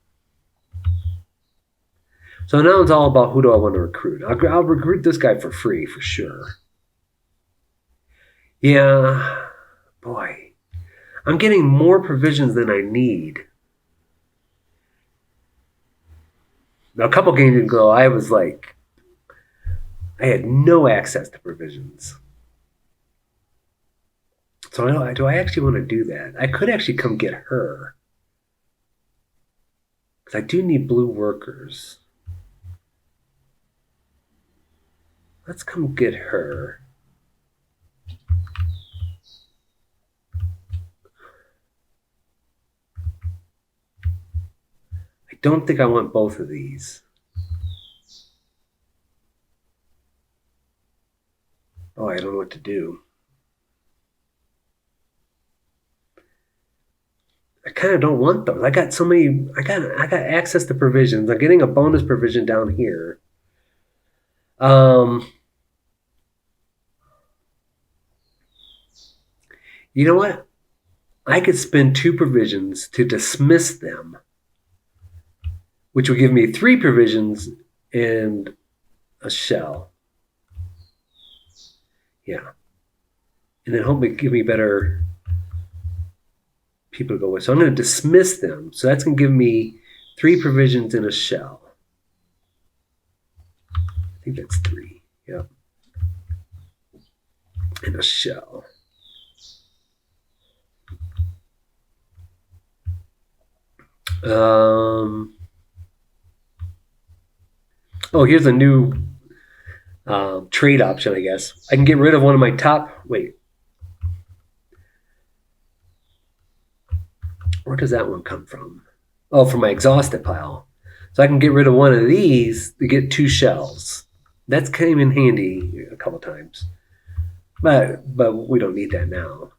So now it's all about who do I want to recruit. I'll recruit this guy for free for sure. Yeah, boy. I'm getting more provisions than I need. Now, a couple games ago, I was like, I had no access to provisions. So do I actually want to do that? I could actually come get her. Because I do need blue workers. Let's come get her. I don't think I want both of these. Oh, I don't know what to do. I kind of don't want those. I got so many. I got access to provisions. I'm getting a bonus provision down here. You know what? I could spend 2 provisions to dismiss them, which would give me 3 provisions and a shell. Yeah. And then hopefully give me better people to go with. So I'm going to dismiss them. So that's going to give me 3 provisions and a shell. I think that's 3. Yep. And a shell. Oh, here's a new trade option, I guess. I can get rid of one of my top. Wait. Where does that one come from? Oh, from my exhausted pile. So I can get rid of one of these to get 2 shells. That's came in handy a couple times. But we don't need that now.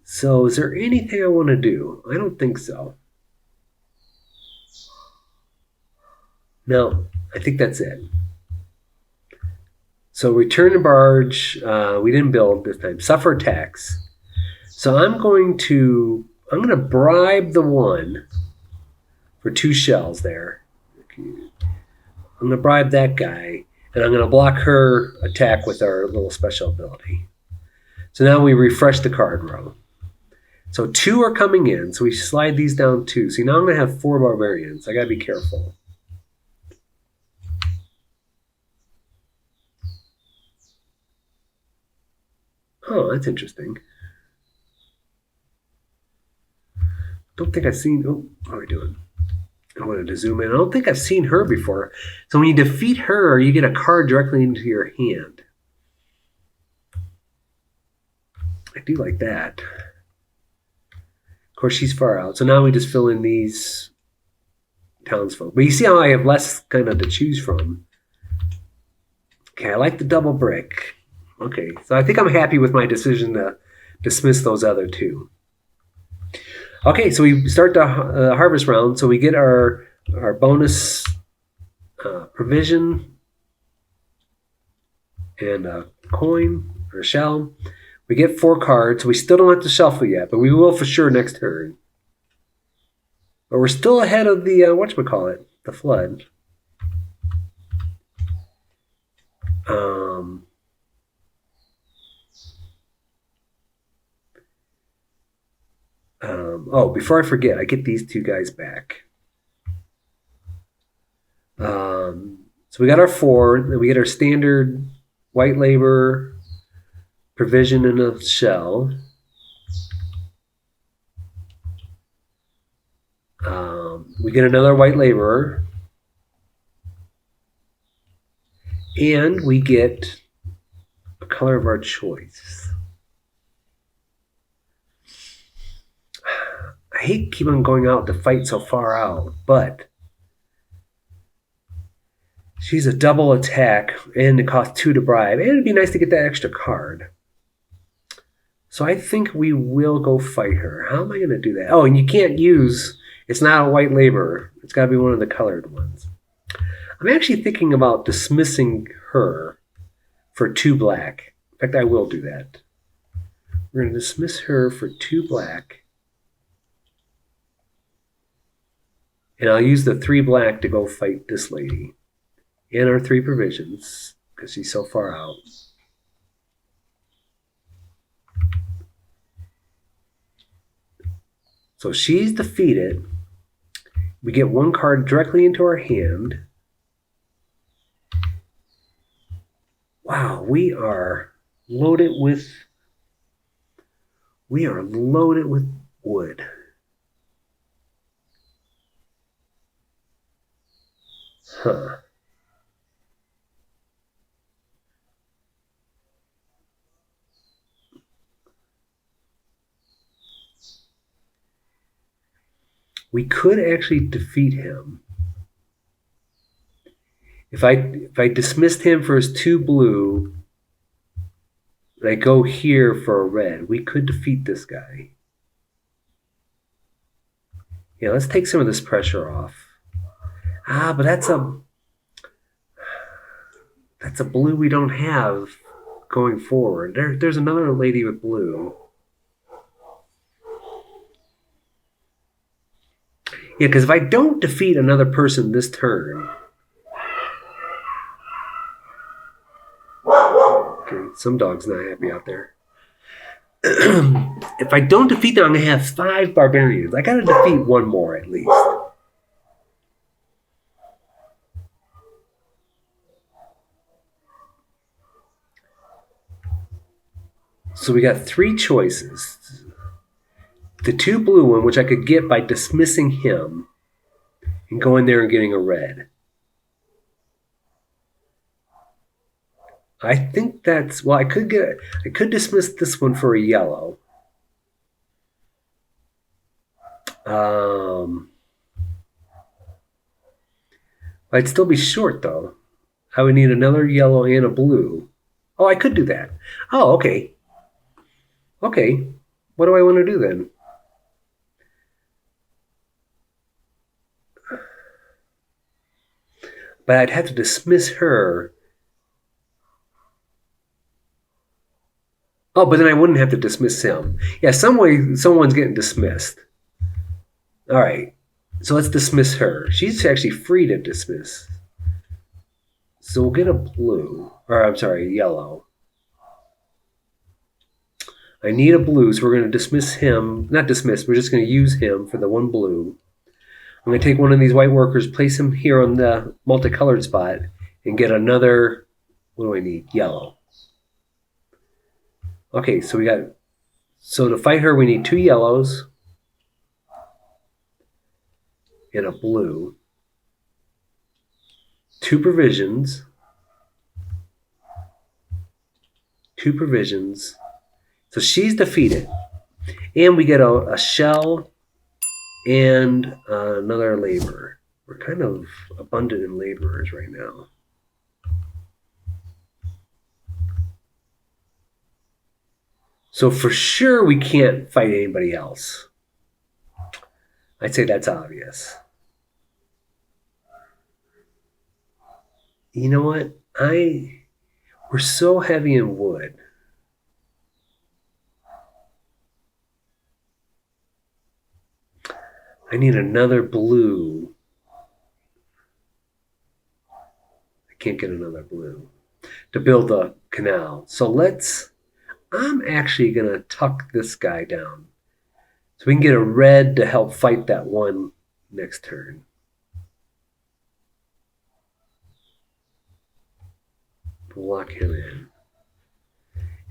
So is there anything I want to do? I don't think so. No, I think that's it. So return to barge. We didn't build this time. Suffer tax. So I'm going to bribe the one for 2 shells there. I'm going to bribe that guy, and I'm going to block her attack with our little special ability. So now we refresh the card row. So 2 are coming in, so we slide these down 2. See, now I'm going to have 4 barbarians. I got to be careful. Oh, that's interesting. Don't think I've seen. Oh, what are we doing? I wanted to zoom in. I don't think I've seen her before. So when you defeat her, you get a card directly into your hand. I do like that. Of course, she's far out. So now we just fill in these townsfolk. But you see how I have less kind of to choose from. Okay, I like the double brick. Okay, so I think I'm happy with my decision to dismiss those other two. Okay, so we start the harvest round. So we get our bonus provision and a coin or shell. We get 4 cards. We still don't have to shuffle yet, but we will for sure next turn. But we're still ahead of the whatchamacallit, the flood. Oh, before I forget, I get these 2 guys back. So we got our 4. Then we get our standard white labor provision in a shell. We get another white laborer. And we get a color of our choice. I hate keeping going out to fight so far out, but she's a double attack, and it costs 2 to bribe, and it'd be nice to get that extra card. So I think we will go fight her. How am I going to do that? Oh, and you can't use, it's not a white laborer. It's got to be one of the colored ones. I'm actually thinking about dismissing her for 2 black. In fact, I will do that. We're going to dismiss her for 2 black. And I'll use the 3 black to go fight this lady. And our 3 provisions, because she's so far out. So she's defeated. We get 1 card directly into our hand. Wow, we are loaded with wood. Huh. We could actually defeat him. If I dismissed him for his 2 blue, and I go here for a red, we could defeat this guy. Yeah, let's take some of this pressure off. But that's a blue we don't have going forward. There's another lady with blue. Yeah, because if I don't defeat another person this turn... Okay, some dog's not happy out there. If I don't defeat them, I'm going to have 5 barbarians. I got to defeat 1 more at least. So we got 3 choices. The 2 blue one, which I could get by dismissing him and going there and getting a red. I think that's, well, I could dismiss this one for a yellow. I'd still be short though. I would need another yellow and a blue. Oh, I could do that. Oh, okay. Okay. What do I want to do then? But I'd have to dismiss her. Oh, but then I wouldn't have to dismiss him. Yeah, some way someone's getting dismissed. All right. So let's dismiss her. She's actually free to dismiss. So we'll get a blue. Or I'm sorry, yellow. I need a blue, so we're going to dismiss him. Not dismiss, we're just going to use him for the 1 blue. I'm going to take one of these white workers, place him here on the multicolored spot, and get another, what do I need? Yellow. Okay, so so to fight her, we need 2 yellows and a blue, 2 provisions, 2 provisions. So she's defeated. And we get a shell and another laborer. We're kind of abundant in laborers right now. So for sure we can't fight anybody else. I'd say that's obvious. You know what? We're so heavy in wood. I need another blue. I can't get another blue to build the canal. So I'm actually going to tuck this guy down. So we can get a red to help fight that one next turn. Lock him in.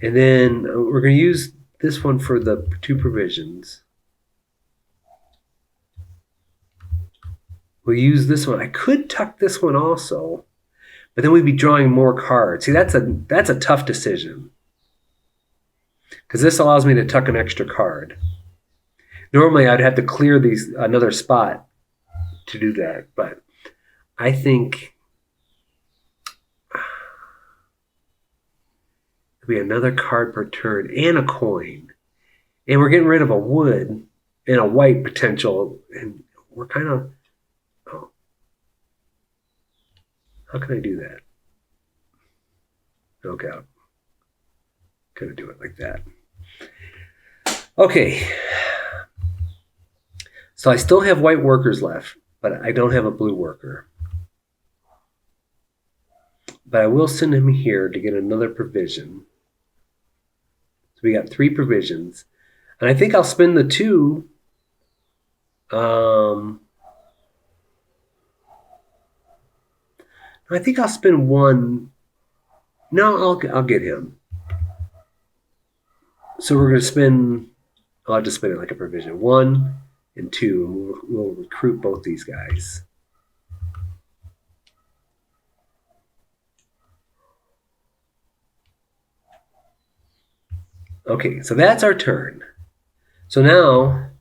And then we're going to use this one for the 2 provisions. We'll use this one. I could tuck this one also, but then we'd be drawing more cards. See, that's a tough decision, because this allows me to tuck an extra card. Normally, I'd have to clear another spot to do that, but I think it'll be another card per turn and a coin, and we're getting rid of a wood and a white potential, and we're kind of. Oh, how can I do that? Okay, I'm gonna do it like that. Okay. So I still have white workers left, but I don't have a blue worker. But I will send him here to get another provision. So we got 3 provisions. And I think I'll spend the 2. I think I'll spend 1. No, I'll get him. So we're going to spend, I'll just spend it like a provision. 1 and 2, and we'll recruit both these guys. Okay, so that's our turn. So now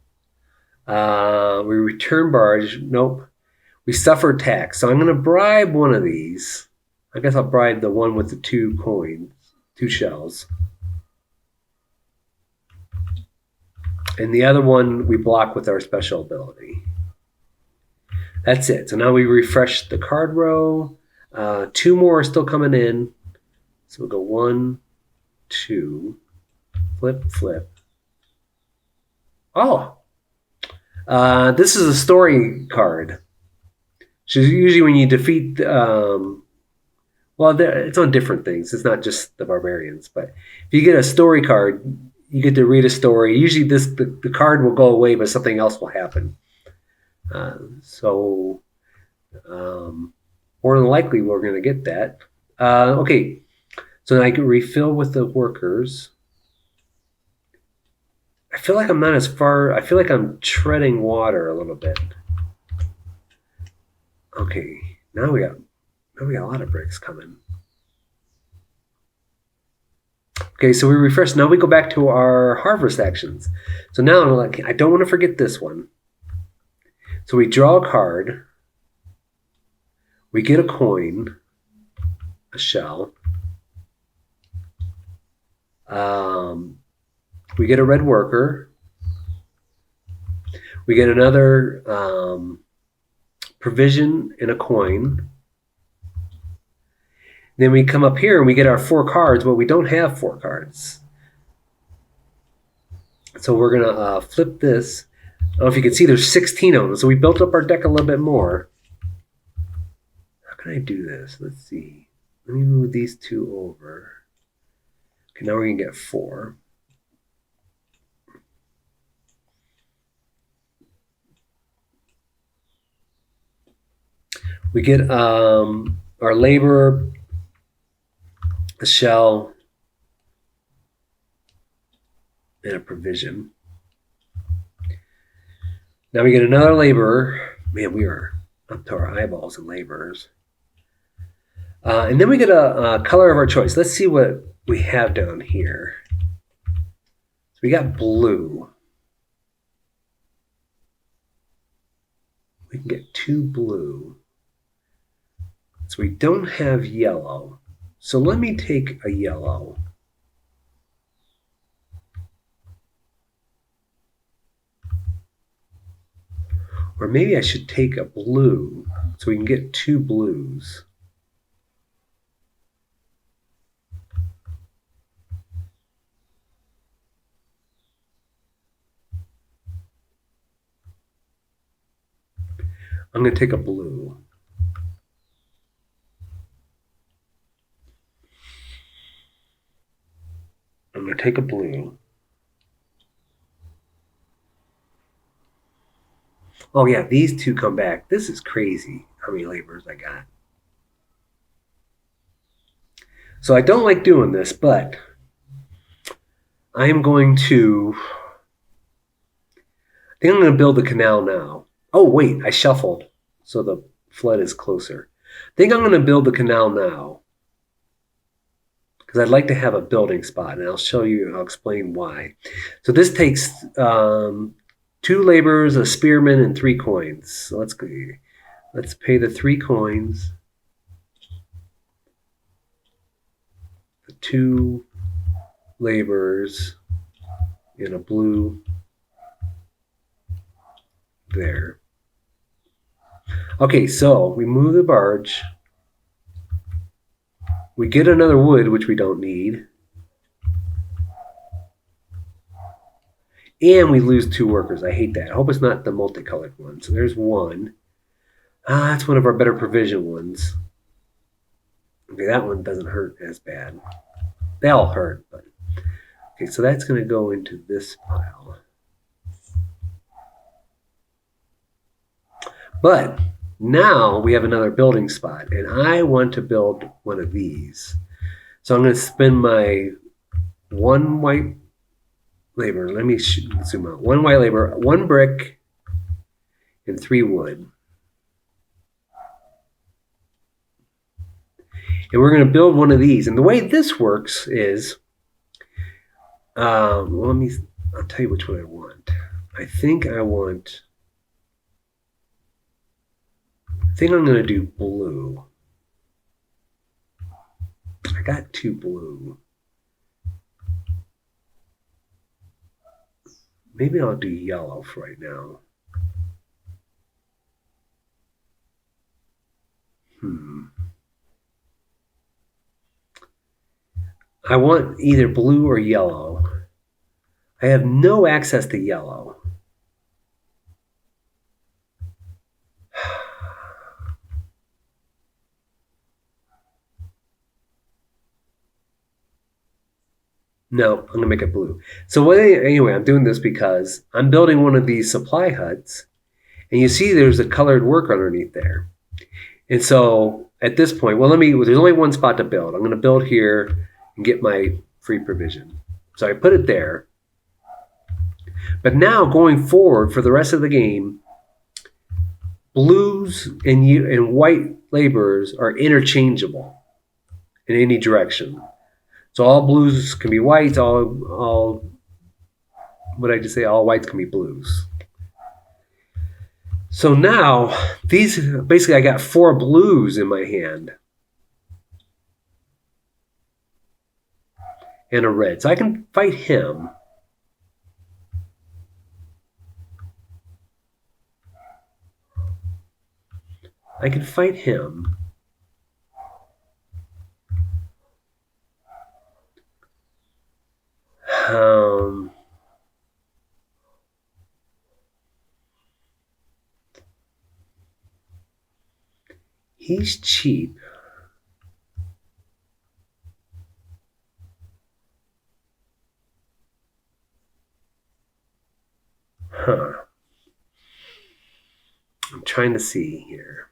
we return barge. Nope. We suffer tax. So I'm going to bribe one of these. I guess I'll bribe the one with the 2 coins, 2 shells. And the other one we block with our special ability. That's it. So now we refresh the card row. 2 more are still coming in. So we'll go 1, 2, flip, flip. Oh, this is a story card. So usually when you defeat, well, it's on different things. It's not just the barbarians, but if you get a story card, you get to read a story. Usually the card will go away, but something else will happen. So more than likely we're going to get that. Okay, so I can refill with the workers. I feel like I'm not as far. I feel like I'm treading water a little bit. Okay, now we got a lot of bricks coming. Okay, so we refresh. Now we go back to our harvest actions. So now I'm like, I don't want to forget this one. So we draw a card. We get a coin, a shell. We get a red worker. We get another provision and a coin. Then we come up here and we get our 4 cards, but we don't have 4 cards. So we're going to flip this. I don't know if you can see there's 16 of them. So we built up our deck a little bit more. How can I do this? Let's see. Let me move these 2 over. Okay, now we're going to get 4. We get our laborer, a shell, and a provision. Now we get another laborer. Man, we are up to our eyeballs in laborers. And then we get a color of our choice. Let's see what we have down here. So we got blue. We can get 2 blue. So we don't have yellow. So let me take a yellow. Or maybe I should take a blue so we can get 2 blues. I'm going to take a blue. I'm going to take a blue. Oh yeah, these 2 come back. This is crazy how many laborers I got. So I don't like doing this, but I am going to... I think I'm going to build the canal now. Oh wait, I shuffled, so the flood is closer. I think I'm going to build the canal now because I'd like to have a building spot, and I'll explain why. So this takes 2 laborers, a spearman, and 3 coins. So let's pay the 3 coins. The 2 laborers in a blue there. Okay, so we move the barge. We get another wood, which we don't need. And we lose 2 workers. I hate that. I hope it's not the multicolored one. So there's 1. That's one of our better provision ones. Okay, that one doesn't hurt as bad. They all hurt, but... Okay, so that's going to go into this pile. But now we have another building spot, and I want to build one of these. So I'm going to spend my 1 white labor. Let me zoom out. 1 white labor, 1 brick, and 3 wood. And we're going to build one of these. And the way this works is, I'll tell you which one I want. I think I'm going to do blue. I got 2 blue. Maybe I'll do yellow for right now. I want either blue or yellow. I have no access to yellow. No, I'm going to make it blue. So anyway, I'm doing this because I'm building one of these supply huts. And you see there's a colored work underneath there. And so at this point, there's only 1 spot to build. I'm going to build here and get my free provision. So I put it there. But now going forward for the rest of the game, blues and white laborers are interchangeable in any direction. So all blues can be whites, all whites can be blues. So now, basically I got 4 blues in my hand. And a red. So I can fight him. He's cheap. I'm trying to see here.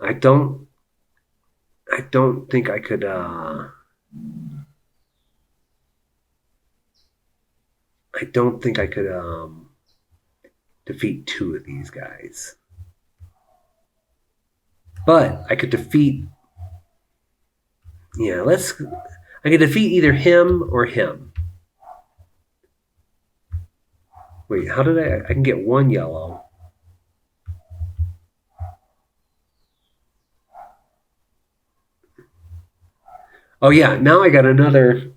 I don't think I could I don't think I could defeat two of these guys. But I could defeat. Yeah, I could defeat either him or him. Wait, how did I can get one yellow. Oh yeah, now I got another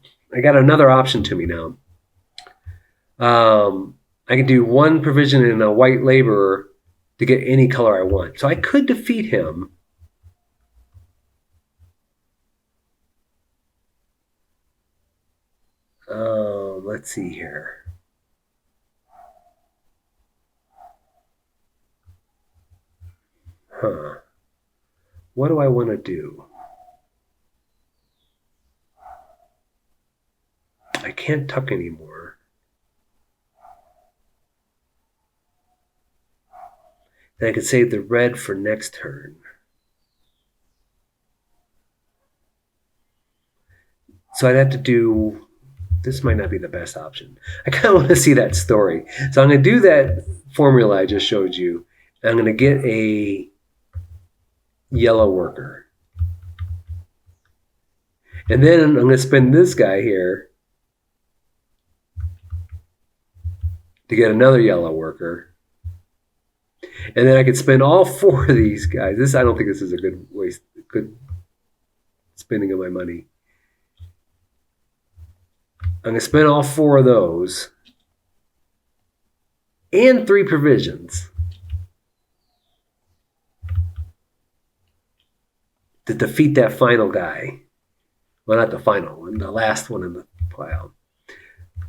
option to me now. I can do one provision in a white laborer to get any color I want. So I could defeat him. Let's see here. What do I want to do? I can't tuck anymore. And I could save the red for next turn. So I'd have to do. This might not be the best option. I kind of want to see that story. So I'm going to do that formula I just showed you. And I'm going to get a yellow worker. And then I'm going to spend this guy here to get another yellow worker. And then I could spend all four of these guys. I don't think this is a good spending of my money. I'm going to spend all four of those and 3 provisions to defeat that final guy. Well, not the final one, the last one in the pile.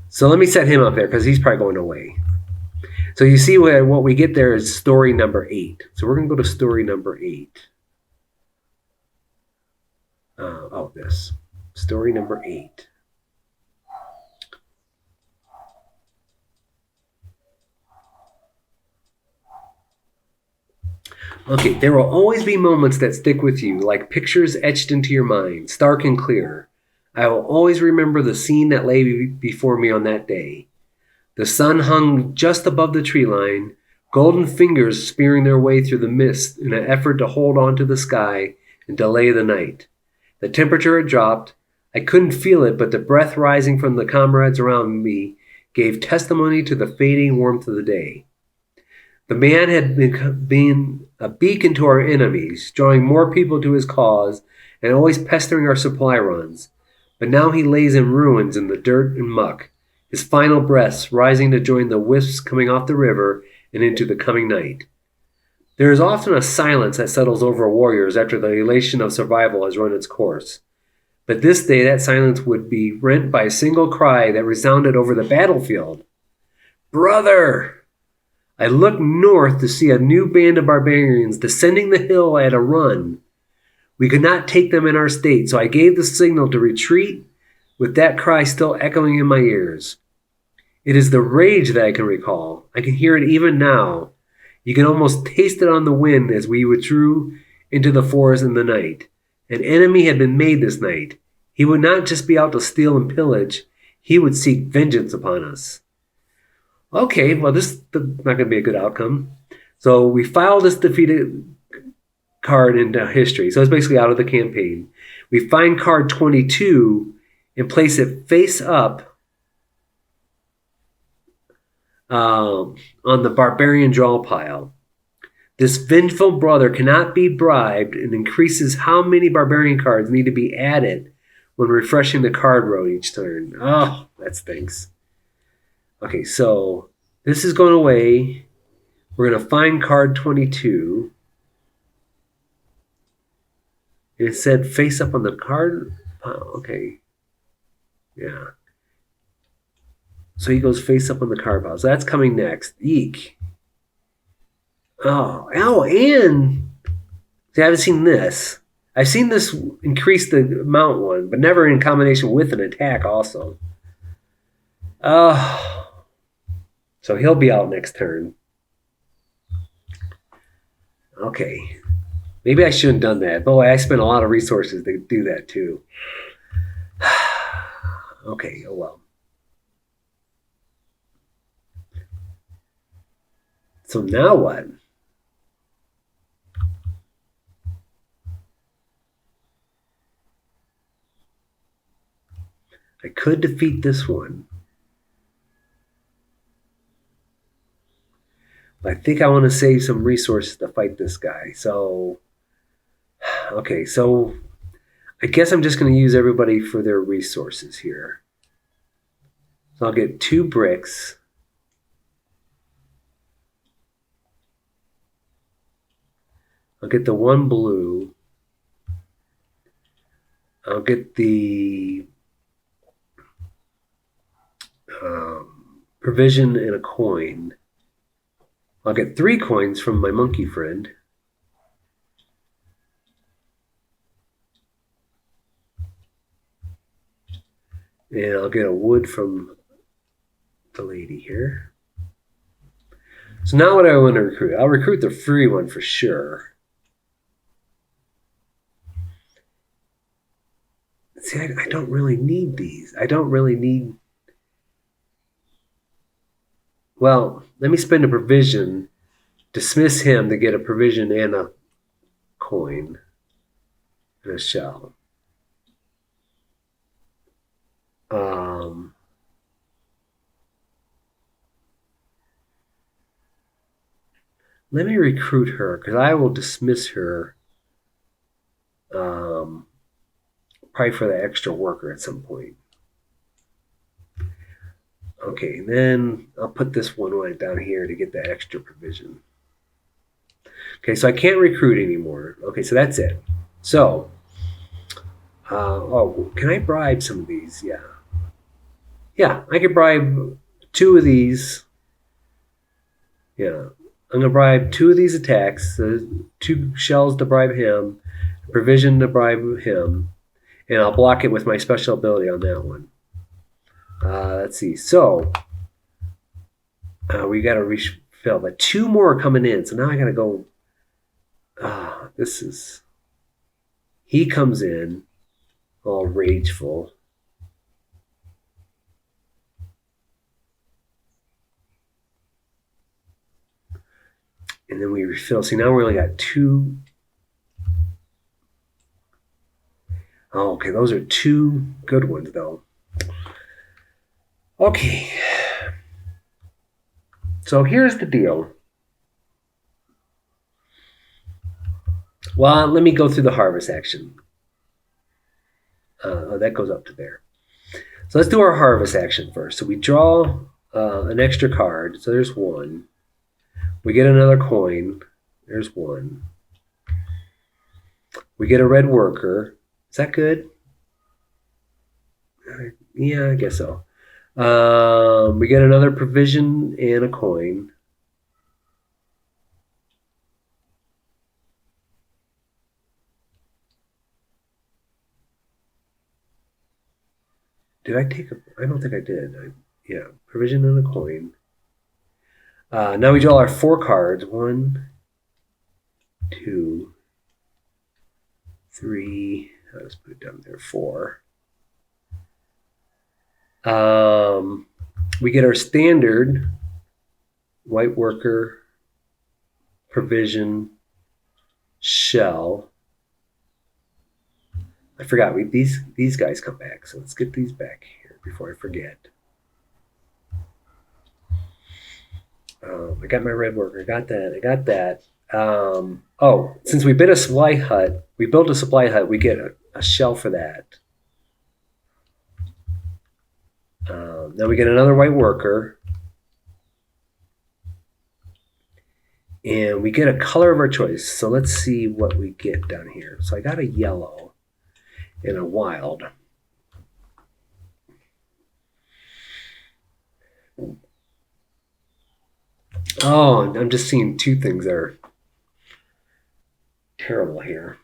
So let me set him up there because he's probably going away. So you see what we get there is story number 8. So we're going to go to story number 8. This. Story number 8. Okay, there will always be moments that stick with you, like pictures etched into your mind, stark and clear. I will always remember the scene that lay before me on that day. The sun hung just above the tree line, golden fingers spearing their way through the mist in an effort to hold on to the sky and delay the night. The temperature had dropped. I couldn't feel it, but the breath rising from the comrades around me gave testimony to the fading warmth of the day. The man had been a beacon to our enemies, drawing more people to his cause and always pestering our supply runs. But now he lays in ruins in the dirt and muck, his final breaths rising to join the wisps coming off the river and into the coming night. There is often a silence that settles over warriors after the elation of survival has run its course. But this day that silence would be rent by a single cry that resounded over the battlefield. Brother! I looked north to see a new band of barbarians descending the hill at a run. We could not take them in our state, so I gave the signal to retreat with that cry still echoing in my ears. It is the rage that I can recall. I can hear it even now. You can almost taste it on the wind as we withdrew into the forest in the night. An enemy had been made this night. He would not just be out to steal and pillage. He would seek vengeance upon us. Okay, well, this is not going to be a good outcome. So we file this defeated card into history. So it's basically out of the campaign. We find card 22 and place it face up on the barbarian draw pile. This vengeful brother cannot be bribed and increases how many barbarian cards need to be added when refreshing the card row each turn. Oh, that stinks. Okay, so this is going away. We're going to find card 22. And it said face up on the card. Oh, okay. Yeah. So he goes face up on the card pile. So that's coming next. Eek. Oh, and see, I haven't seen this. I've seen this increase the amount one, but never in combination with an attack also. So he'll be out next turn. Okay. Maybe I shouldn't have done that. Boy, I spent a lot of resources to do that too. Okay, oh well. So now what? I could defeat this one. But I think I want to save some resources to fight this guy. So, okay, so I guess I'm just going to use everybody for their resources here. So I'll get 2 bricks. I'll get the 1 blue. I'll get the provision and a coin. I'll get 3 coins from my monkey friend. And I'll get a wood from the lady here. So now what do I want to recruit? I'll recruit the free one for sure. See, I don't really need these. I don't really need... Well, let me spend a provision, dismiss him to get a provision and a coin and a shell. Let me recruit her because I will dismiss her probably for the extra worker at some point. Okay, and then I'll put this one right down here to get the extra provision. Okay, so I can't recruit anymore. Okay, so that's it. So, can I bribe some of these? Yeah. Yeah, I could bribe 2 of these. Yeah. I'm going to bribe 2 of these attacks. 2 shells to bribe him. Provision to bribe him. And I'll block it with my special ability on that one. Let's see. So, we got to refill. But 2 more are coming in. So now I got to go. This is... He comes in all rageful. And then we refill. See, now we only got 2. Oh, okay, those are 2 good ones, though. Okay. So here's the deal. Well, let me go through the harvest action. That goes up to there. So let's do our harvest action first. So we draw an extra card. So there's 1. We get another coin. There's 1. We get a red worker. Is that good? Yeah, I guess so. We get another provision and a coin. Did I take a... I don't think I did. Yeah, provision and a coin. Now we draw our 4 cards. 1, 2, 3. Let's put it down there. 4. We get our standard white worker, provision, shell. I forgot these guys come back, so let's get these back here before I forget. I got my red worker. I got that. Since we built a supply hut, we get a shell for that. Then we get another white worker. And we get a color of our choice. So let's see what we get down here. So I got a yellow and a wild. Oh, I'm just seeing 2 things that are terrible here.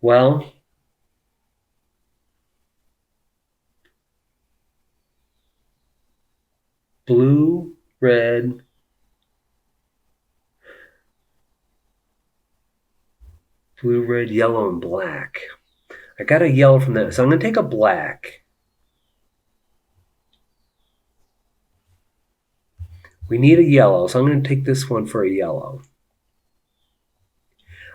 Well, blue, red. Blue, red, yellow, and black. I got a yellow from that, so I'm going to take a black. We need a yellow, so I'm going to take this one for a yellow.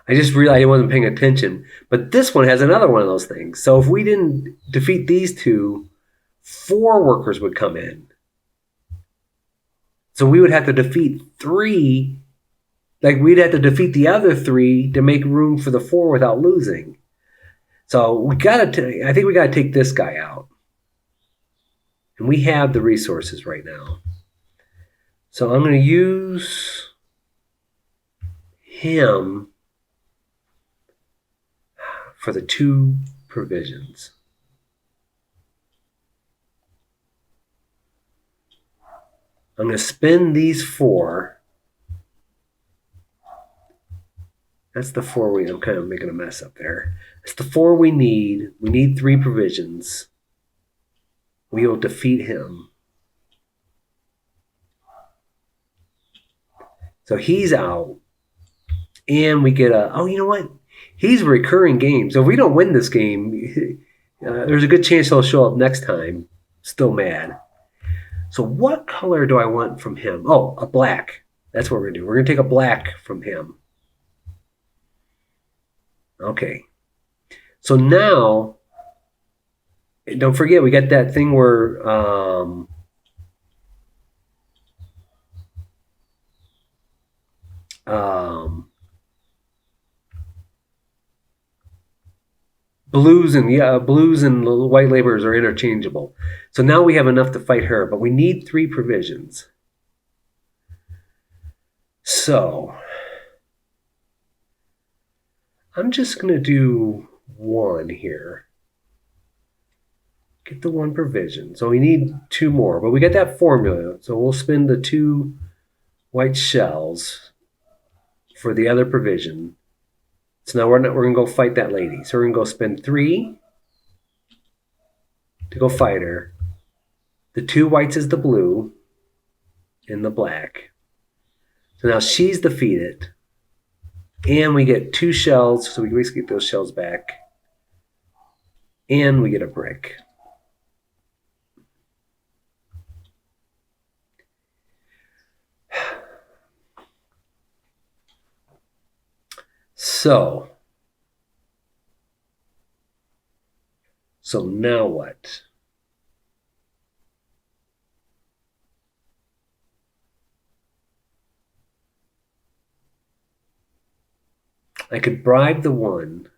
I just realized I wasn't paying attention. But this one has another one of those things. So if we didn't defeat these two, 4 workers would come in. So we would have to defeat 3. Like we'd have to defeat the other 3 to make room for the 4 without losing. So I think we gotta take this guy out. And we have the resources right now. So I'm gonna use him for the 2 provisions. I'm going to spend these 4. That's the 4 I'm kind of making a mess up there. That's the 4 we need. We need 3 provisions. We will defeat him. So he's out. And we get oh, you know what? He's a recurring game. So if we don't win this game, there's a good chance he'll show up next time. Still mad. So what color do I want from him? Oh, a black. That's what we're going to do. We're going to take a black from him. Okay. So now, don't forget, we got that thing where blues and white laborers are interchangeable. So now we have enough to fight her, but we need 3 provisions. So I'm just going to do 1 here. Get the 1 provision. So we need 2 more, but we got that formula. So we'll spend the 2 white shells for the other provision. So now we're going to go fight that lady. So we're going to go spend 3 to go fight her. The 2 whites is the blue and the black. So now she's defeated. And we get 2 shells, so we basically get those shells back. And we get a brick. So now what? I could bribe the 1.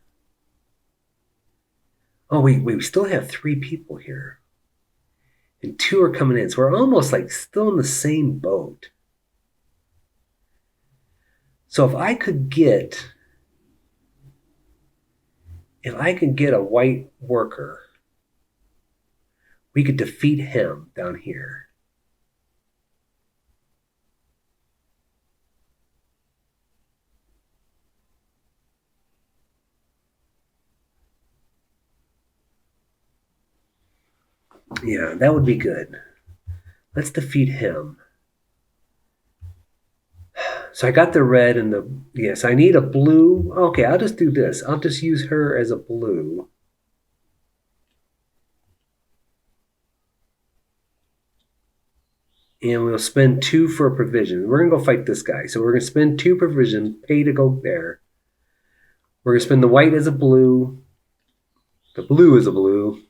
Oh, we still have 3 people here. And 2 are coming in. So we're almost like still in the same boat. So if I could get a white worker, we could defeat him down here. Yeah, that would be good. Let's defeat him. So I got the red and the... Yes, I need a blue. Okay, I'll just do this. I'll just use her as a blue. And we'll spend 2 for a provision. We're going to go fight this guy. So we're going to spend 2 provision, pay to go there. We're going to spend the white as a blue. The blue is a blue.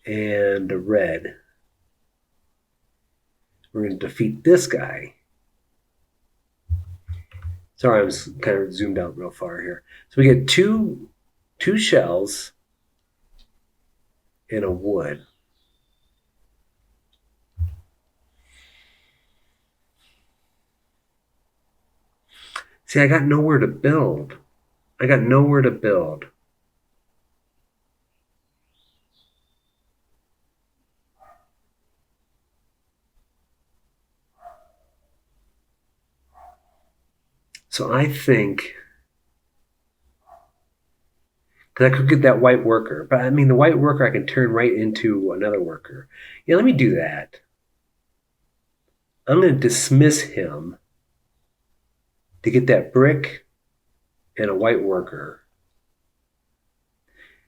And the red. We're going to defeat this guy. Sorry, I was kind of zoomed out real far here. So we get two shells and a wood. See, I got nowhere to build. So I think, because I could get that white worker, but I mean, the white worker I can turn right into another worker. Yeah, let me do that. I'm going to dismiss him to get that brick and a white worker.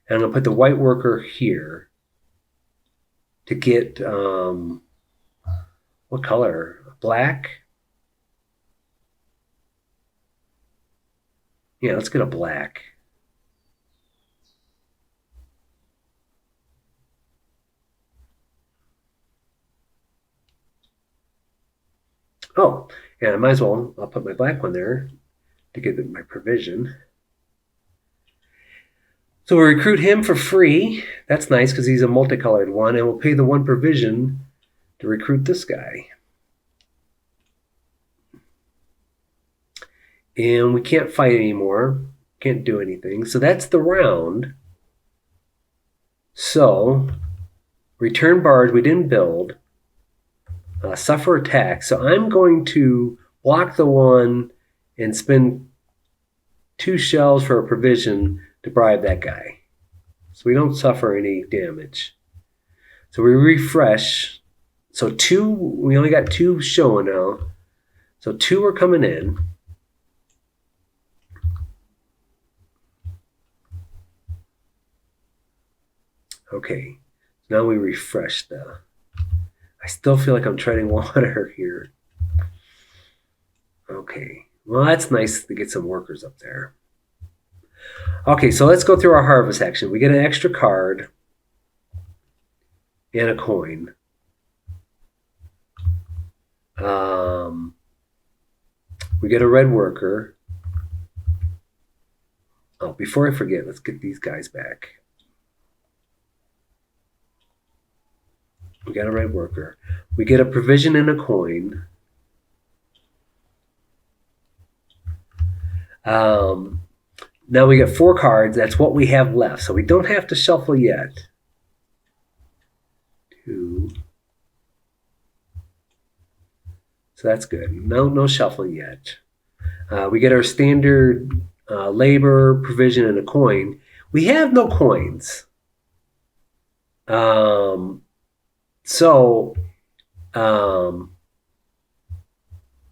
And I'm going to put the white worker here to get, what color? Black? Yeah, let's get a black. Oh, and I might as well, I'll put my black one there to get my provision. So we'll recruit him for free. That's nice because he's a multicolored one, and we'll pay the one provision to recruit this guy. And we can't fight anymore. Can't do anything. So that's the round. So, return barge we didn't build. Suffer attack. So I'm going to block the one and spend 2 shells for a provision to bribe that guy. So we don't suffer any damage. So we refresh. So 2, we only got 2 showing now. So 2 are coming in. Okay, so now we refresh the... I still feel like I'm treading water here. Okay, well, that's nice to get some workers up there. Okay, so let's go through our harvest action. We get an extra card and a coin. We get a red worker. Oh, before I forget, let's get these guys back. We got a red worker. We get a provision and a coin. Now we get 4 cards. That's what we have left. So we don't have to shuffle yet. 2. So that's good. No shuffling yet. We get our standard labor, provision, and a coin. We have no coins.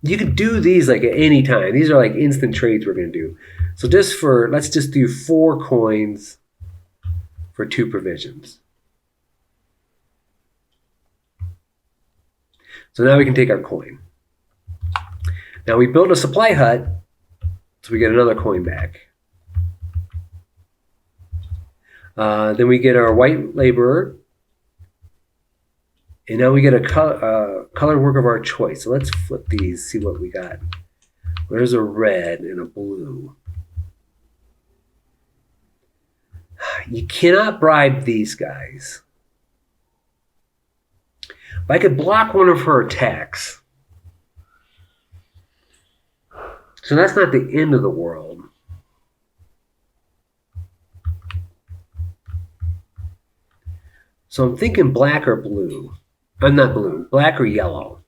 You could do these like at any time. These are like instant trades we're going to do. So let's just do 4 coins for 2 provisions. So now we can take our coin. Now we build a supply hut, so we get another coin back. Then we get our white laborer. And now we get a color work of our choice. So let's flip these, see what we got. There's a red and a blue. You cannot bribe these guys. But I could block one of her attacks. So that's not the end of the world. So I'm thinking black or blue. I'm not blue, black or yellow.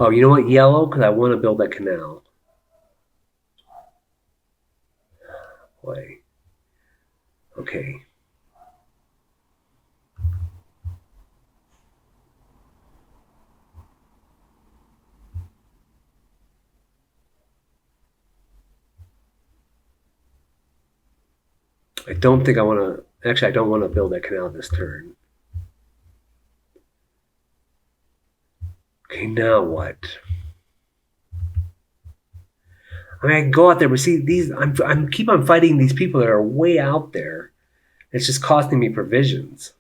Oh, you know what? Yellow, because I want to build that canal. Boy. Okay. I don't think I want to... Actually, I don't want to build that canal this turn. Okay, now what? I mean, I can go out there, but see, these... I'm keep on fighting these people that are way out there. It's just costing me provisions.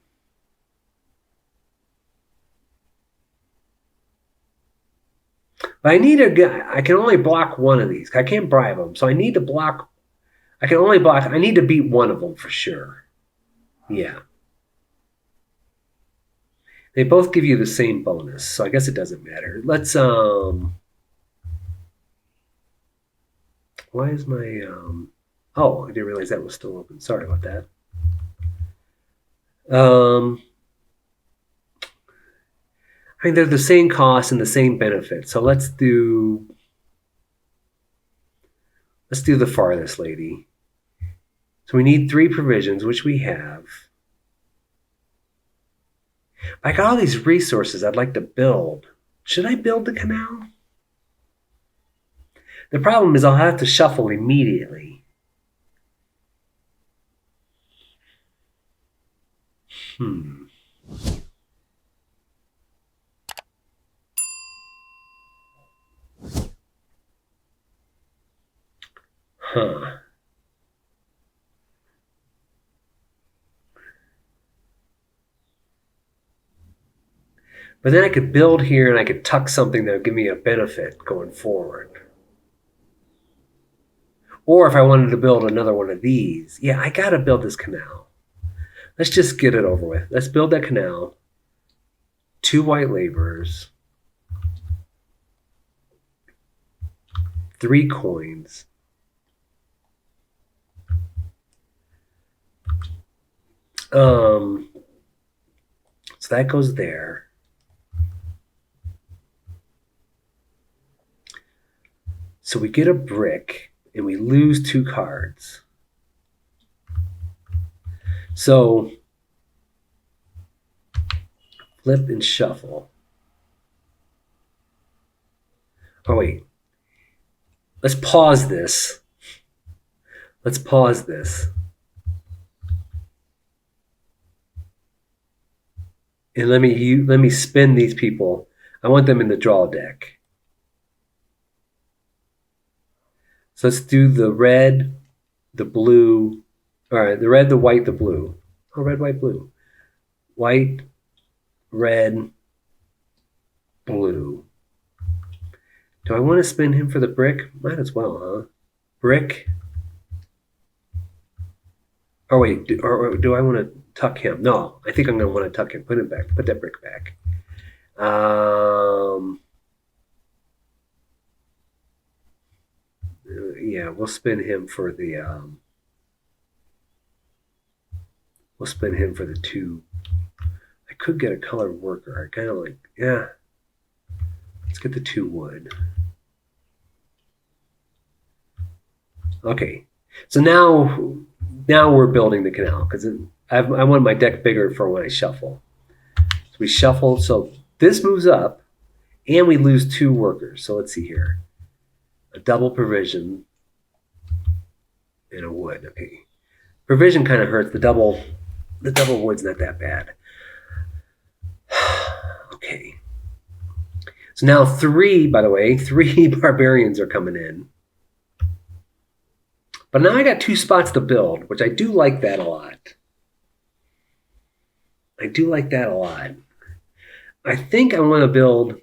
But I need a guy... I can only block one of these. I can't bribe them, so I need to block... I can only block... I need to beat one of them for sure. Yeah. They both give you the same bonus, so I guess it doesn't matter. Let's... Why is my... Oh, I didn't realize that was still open. Sorry about that. I mean, they're the same cost and the same benefit. So let's do the farthest lady. So we need 3 provisions, which we have. I got all these resources I'd like to build. Should I build the canal? The problem is I'll have to shuffle immediately. Huh. But then I could build here and I could tuck something that would give me a benefit going forward. Or if I wanted to build another one of these, yeah, I gotta build this canal. Let's just get it over with. Let's build that canal. 2 white laborers. 3 coins. So that goes there. So we get a brick and we lose 2 cards. So flip and shuffle. Oh, wait. Let's pause this. Let's pause this. And let me spin these people. I want them in the draw deck. So let's do the red, the blue. All right, the red, the white, the blue. Oh, red, white, blue. White, red, blue. Do I want to spin him for the brick? Might as well, huh? Brick. Oh, wait. Or do I want to tuck him? No, I think I'm going to want to tuck him. Put him back. Put that brick back. Yeah, we'll spin him for the we'll spin him for the 2. I could get a colored worker. I kind of like, yeah. Let's get the 2 wood. Okay, so now we're building the canal because I want my deck bigger for when I shuffle. So we shuffle. So this moves up, and we lose 2 workers. So let's see here. A double provision and a wood. Okay, provision kind of hurts. The double wood's not that bad. Okay. So now 3, by the way, 3 barbarians are coming in. But now I got 2 spots to build, which I do like that a lot. I do like that a lot. I think I want to build.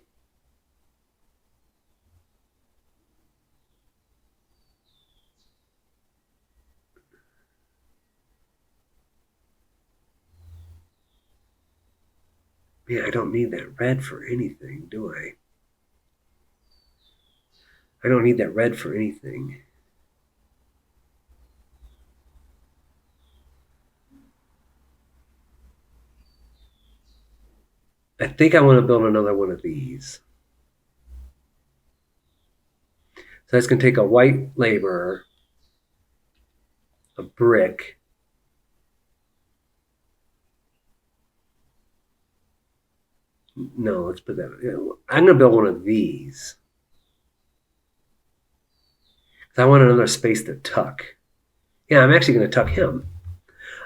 Yeah, I don't need that red for anything, do I? I don't need that red for anything. I think I want to build another one of these. So that's going to take a white laborer, a brick, no, let's put that. I'm going to build one of these. I want another space to tuck. Yeah, I'm actually going to tuck him.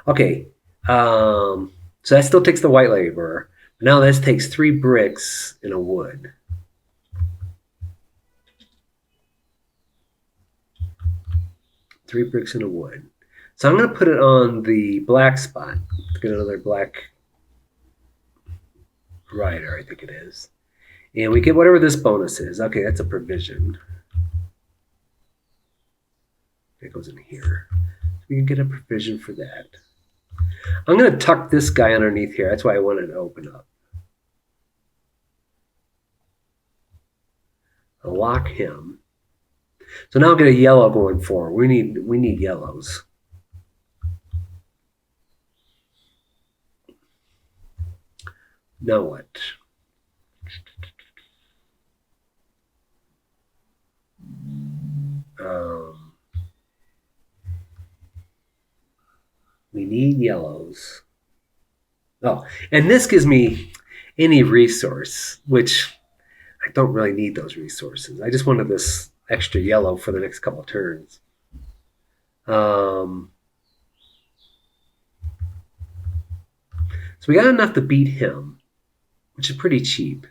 Okay, so that still takes the white laborer. Now this takes 3 bricks and a wood. Three bricks and a wood. So I'm going to put it on the black spot. Let's get another black rider, I think it is. And we get whatever this bonus is. Okay, that's a provision. It goes in here. So we can get a provision for that. I'm going to tuck this guy underneath here. That's why I wanted to open up. I'll lock him. So now I'll get a yellow going forward. We need yellows. Now what? yellows. Oh, and this gives me any resource, which I don't really need those resources. I just wanted this extra yellow for the next couple turns. So we got enough to beat him, which is pretty cheap.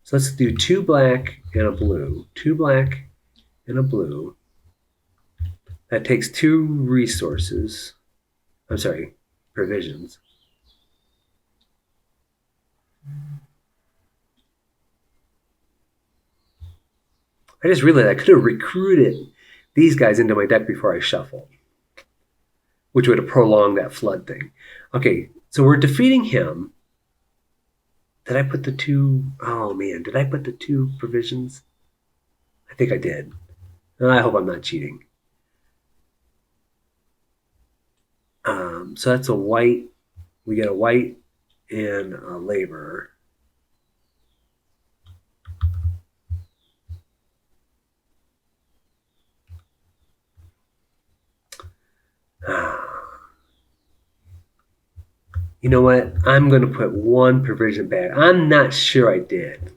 So let's do 2 black and a blue. 2 black and a blue. That takes 2 resources. I'm sorry, provisions. I just realized I could have recruited these guys into my deck before I shuffled, which would have prolonged that flood thing. Okay, so we're defeating him. Did I put the 2? Oh man, did I put the 2 provisions? I think I did. I hope I'm not cheating. So that's a white. We get a white and a laborer. You know what? I'm going to put 1 provision back. I'm not sure I did.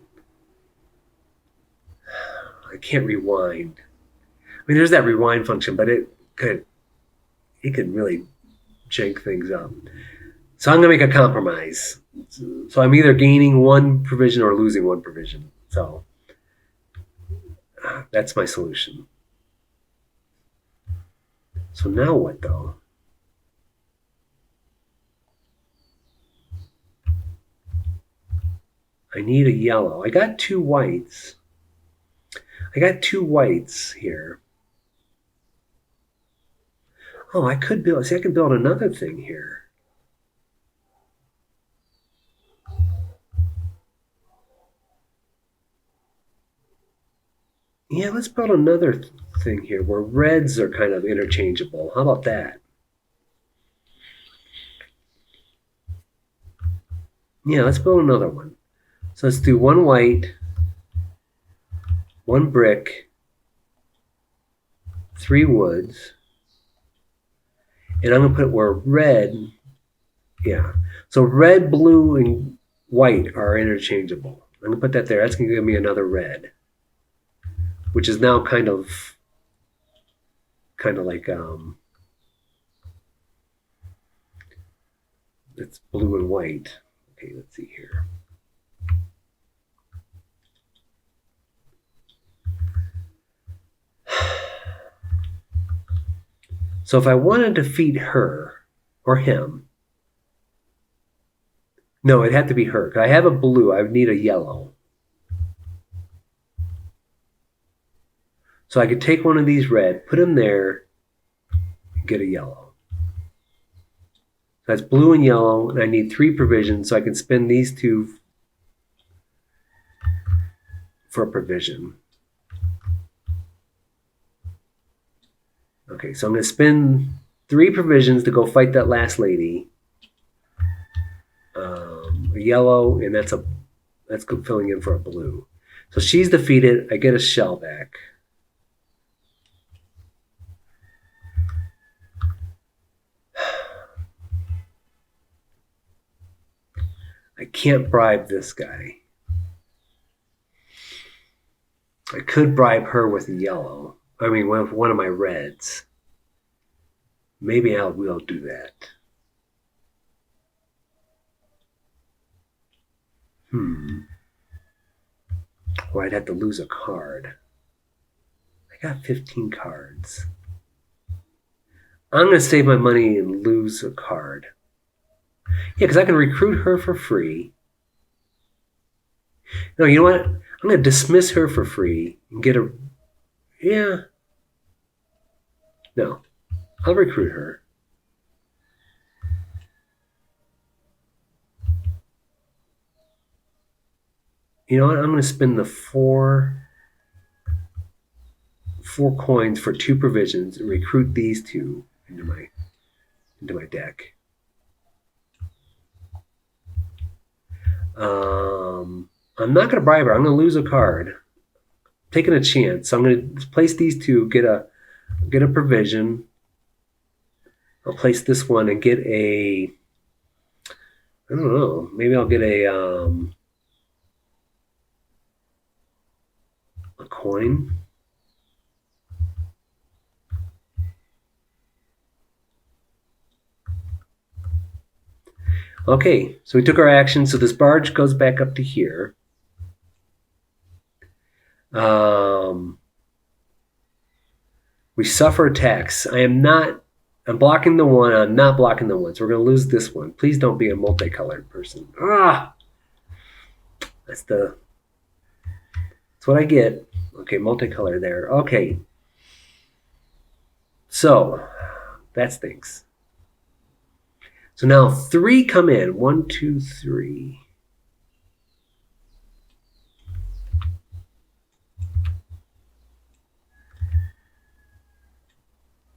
I can't rewind. I mean, there's that rewind function, but it could really jank things up. So I'm going to make a compromise. So I'm either gaining 1 provision or losing 1 provision. So that's my solution. So now what, though? I need a yellow. I got 2 whites. I got 2 whites here. Oh, I could build. See, I could build another thing here. Yeah, let's build another thing here where reds are kind of interchangeable. How about that? Yeah, let's build another one. So let's do 1 white, 1 brick, 3 woods, and I'm going to put where red, yeah. So red, blue, and white are interchangeable. I'm going to put that there. That's going to give me another red, which is now kind of like it's blue and white. Okay, let's see here. So if I wanted to defeat her or him, no, it'd have to be her. I have a blue. I would need a yellow. So I could take one of these red, put them there, and get a yellow. That's blue and yellow, and I need 3 provisions, so I can spend these 2 for a provision. Okay, so I'm going to spend 3 provisions to go fight that last lady. A yellow, and that's filling in for a blue. So she's defeated. I get a shell back. I can't bribe this guy. I could bribe her with yellow. I mean, with one of my reds. Maybe I will do that. Or I'd have to lose a card. I got 15 cards. I'm going to save my money and lose a card. Yeah, because I can recruit her for free. No, you know what? I'm going to dismiss her for free and get a... Yeah. No. I'll recruit her. You know what? I'm going to spend the 4 coins for 2 provisions and recruit these 2 into my deck. I'm not going to bribe her. I'm going to lose a card. I'm taking a chance. So I'm going to place these 2, get a Get a provision. I'll place this one and get a. I don't know. Maybe I'll get a coin. Okay, so we took our action. So this barge goes back up to here. We suffer attacks. I'm blocking the one. I'm not blocking the one. So we're going to lose this one. Please don't be a multicolored person. That's what I get. Okay, multicolor there. Okay. So that stinks. So now 3 come in. 1, 2, 3.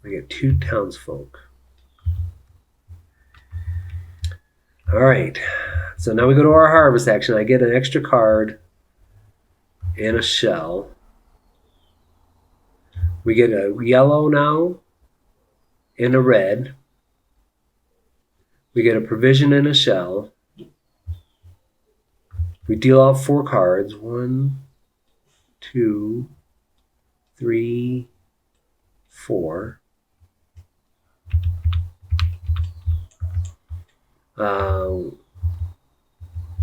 I get 2 townsfolk. All right. So now we go to our harvest action. I get an extra card and a shell. We get a yellow now and a red. We get a provision and a shell. We deal out 4 cards. 1, 2, 3, 4.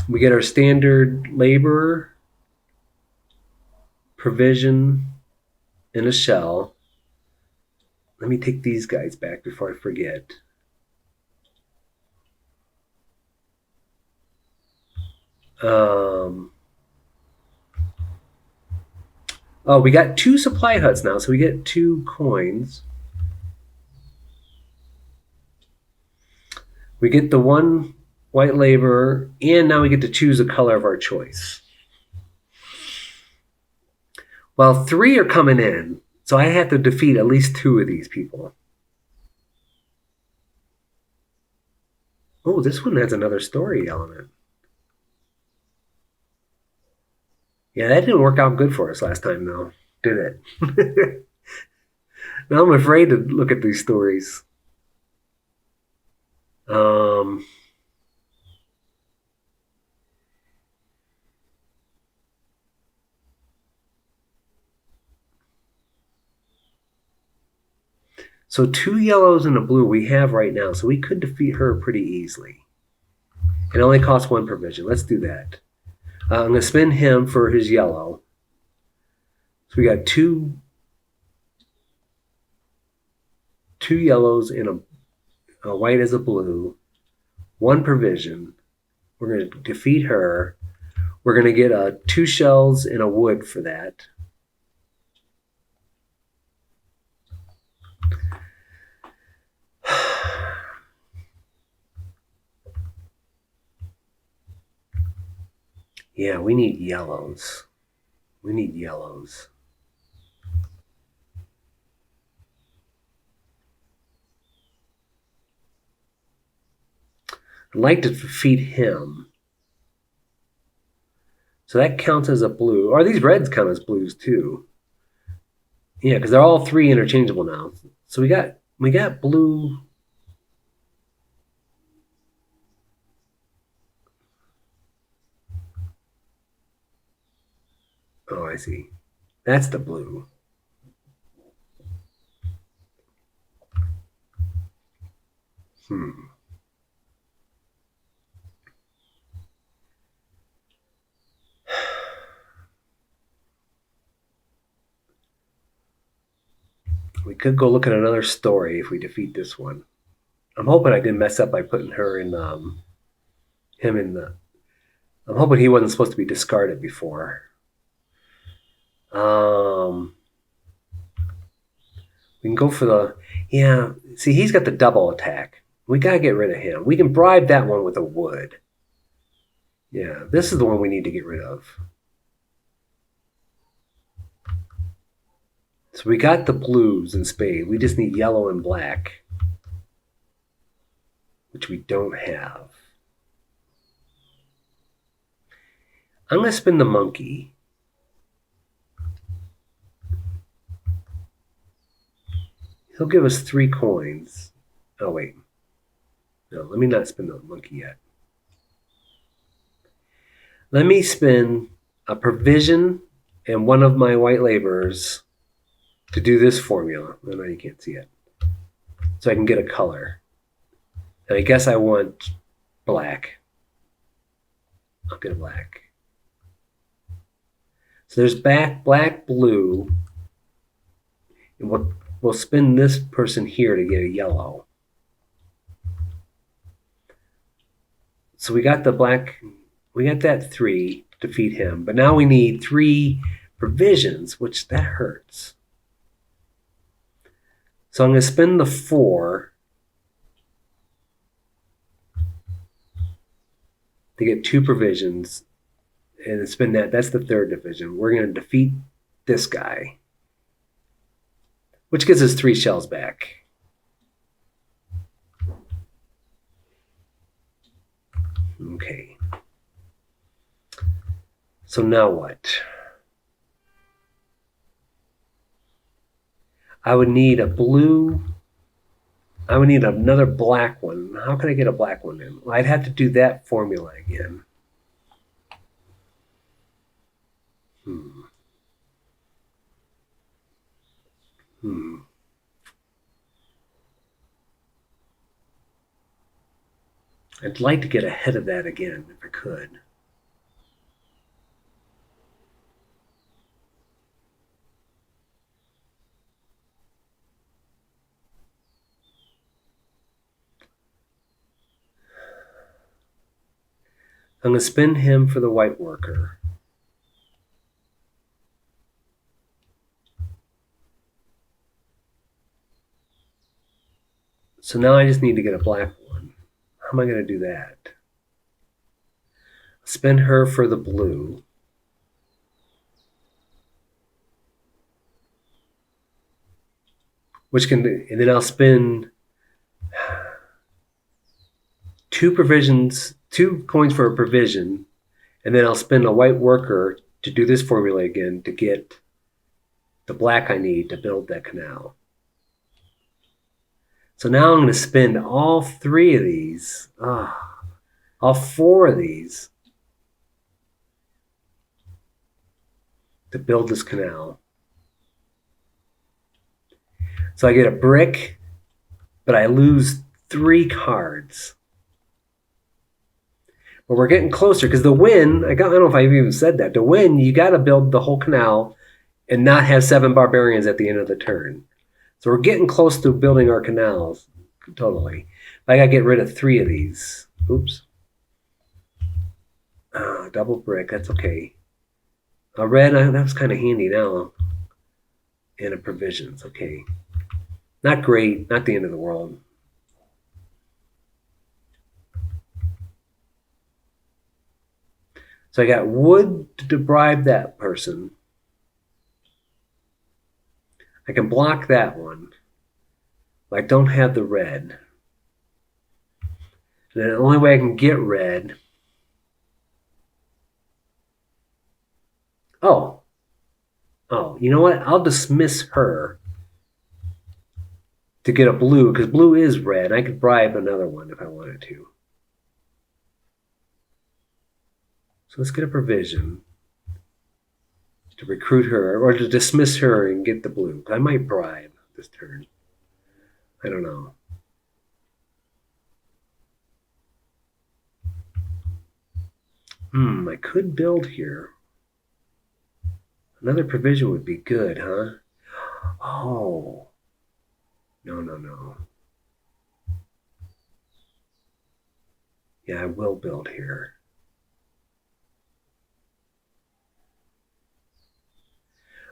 We get our standard labor, provision, and a shell. Let me take these guys back before I forget. Oh, we got 2 supply huts now, so we get 2 coins. We get the 1 white laborer, and now we get to choose a color of our choice. Well, 3 are coming in, so I have to defeat at least 2 of these people. Oh, this one has another story element. Yeah, that didn't work out good for us last time, though, did it? Now I'm afraid to look at these stories. So 2 yellows and a blue we have right now, so we could defeat her pretty easily. It only costs 1 provision. Let's do that. I'm going to spend him for his yellow. So we got 2 yellows and a white as a blue. 1 provision. We're going to defeat her. We're going to get 2 shells and a wood for that. Yeah, we need yellows. We need yellows. I'd like to defeat him. So that counts as a blue. Or these reds count as blues too. Yeah, because they're all 3 interchangeable now. So we got blue. Oh, I see. That's the blue. We could go look at another story if we defeat this one. I'm hoping I didn't mess up by putting her in him in the. I'm hoping he wasn't supposed to be discarded before. We can go for the. Yeah, see, he's got the double attack. We gotta get rid of him. We can bribe that one with a wood. Yeah, this is the one we need to get rid of. So we got the blues and spade. We just need yellow and black, which we don't have. I'm going to spin the monkey. He'll give us 3 coins. Oh, wait. No, let me not spin the monkey yet. Let me spin a provision and one of my white laborers to do this formula. I know you can't see it. So I can get a color. And I guess I want black. I'll get a black. So there's black, blue. And we'll spin this person here to get a yellow. So we got the black, we got that 3 to feed him. But now we need 3 provisions, which that hurts. So I'm going to spin the 4 to get 2 provisions and spin that. That's the 3rd division. We're going to defeat this guy, which gives us 3 shells back. Okay. So now what? I would need a blue. I would need another black one. How can I get a black one in? Well, I'd have to do that formula again. I'd like to get ahead of that again if I could. I'm going to spin him for the white worker. So now I just need to get a black one. How am I going to do that? Spin her for the blue. And then I'll spin 2 provisions, 2 coins for a provision, and then I'll spin a white worker to do this formula again to get the black I need to build that canal. So now I'm going to spend all 3 of these, all 4 of these to build this canal. So I get a brick, but I lose 3 cards. But we're getting closer because the win, I don't know if I've even said that, to win, you got to build the whole canal and not have 7 barbarians at the end of the turn. So we're getting close to building our canals, totally. I got to get rid of 3 of these. Oops. Double brick, that's okay. A red, that was kind of handy now. And a provisions, okay. Not great, not the end of the world. So I got wood to bribe that person. I can block that one. But I don't have the red. And the only way I can get red. Oh, you know what? I'll dismiss her to get a blue, because blue is red. I could bribe another one if I wanted to. So let's get a provision to recruit her, or to dismiss her and get the blue. I might bribe this turn. I don't know. I could build here. Another provision would be good, huh? Oh. No. Yeah, I will build here.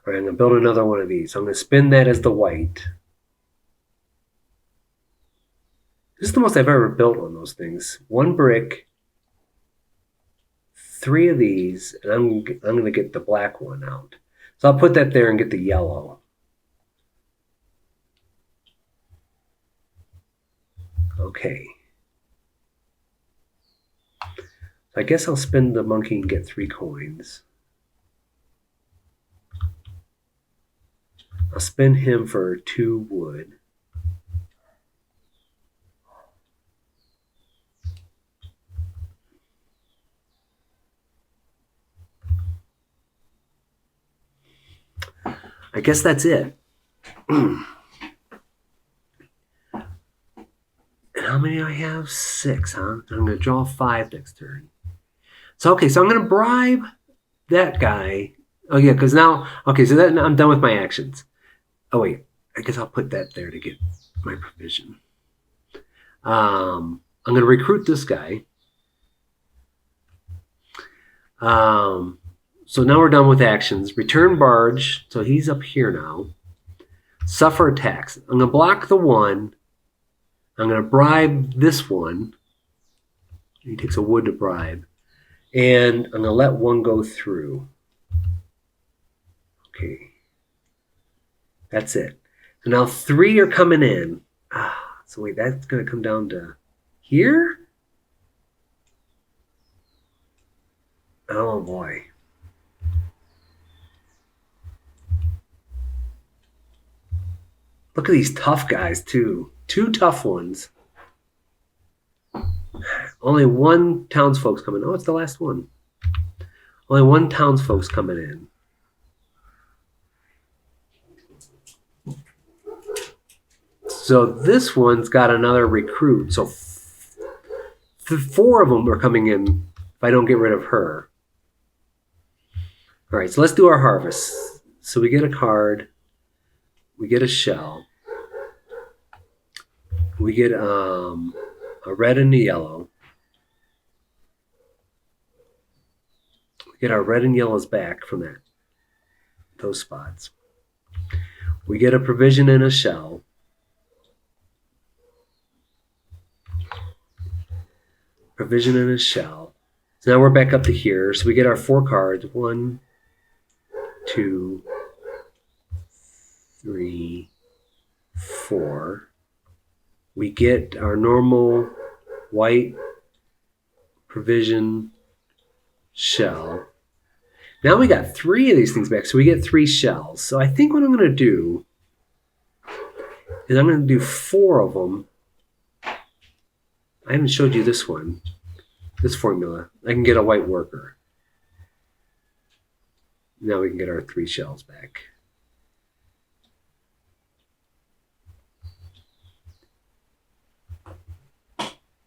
All right, I'm going to build another one of these. So I'm going to spin that as the white. This is the most I've ever built on those things. 1 brick, 3 of these, and I'm going to get the black one out. So I'll put that there and get the yellow. Okay. I guess I'll spin the monkey and get 3 coins. I'll spin him for 2 wood. I guess that's it. And how many do I have? 6, huh? I'm going to draw 5 next turn. So, okay, so I'm going to bribe that guy. Oh, yeah, because now, okay, so that, I'm done with my actions. Oh, wait, I guess I'll put that there to get my provision. I'm going to recruit this guy. So now we're done with actions. Return barge, so he's up here now. Suffer attacks. I'm going to block the one. I'm going to bribe this one. He takes a wood to bribe. And I'm going to let one go through. Okay. That's it. So now 3 are coming in. So wait, that's going to come down to here? Oh boy. Look at these tough guys too. 2 tough ones. Only 1 townsfolk's coming. Oh, it's the last one. Only 1 townsfolk's coming in. So this one's got another recruit. So 4 of them are coming in if I don't get rid of her. All right, so let's do our harvest. So we get a card. We get a shell. We get a red and a yellow. We get our red and yellows back from those spots. We get a provision and a shell. Provision and a shell. So now we're back up to here. So we get our 4 cards. 1, 2, 3, 4. We get our normal white provision shell. Now we got 3 of these things back, so we get 3 shells. So I think what I'm going to do is I'm going to do 4 of them. I haven't showed you this one, this formula. I can get a white worker. Now we can get our 3 shells back.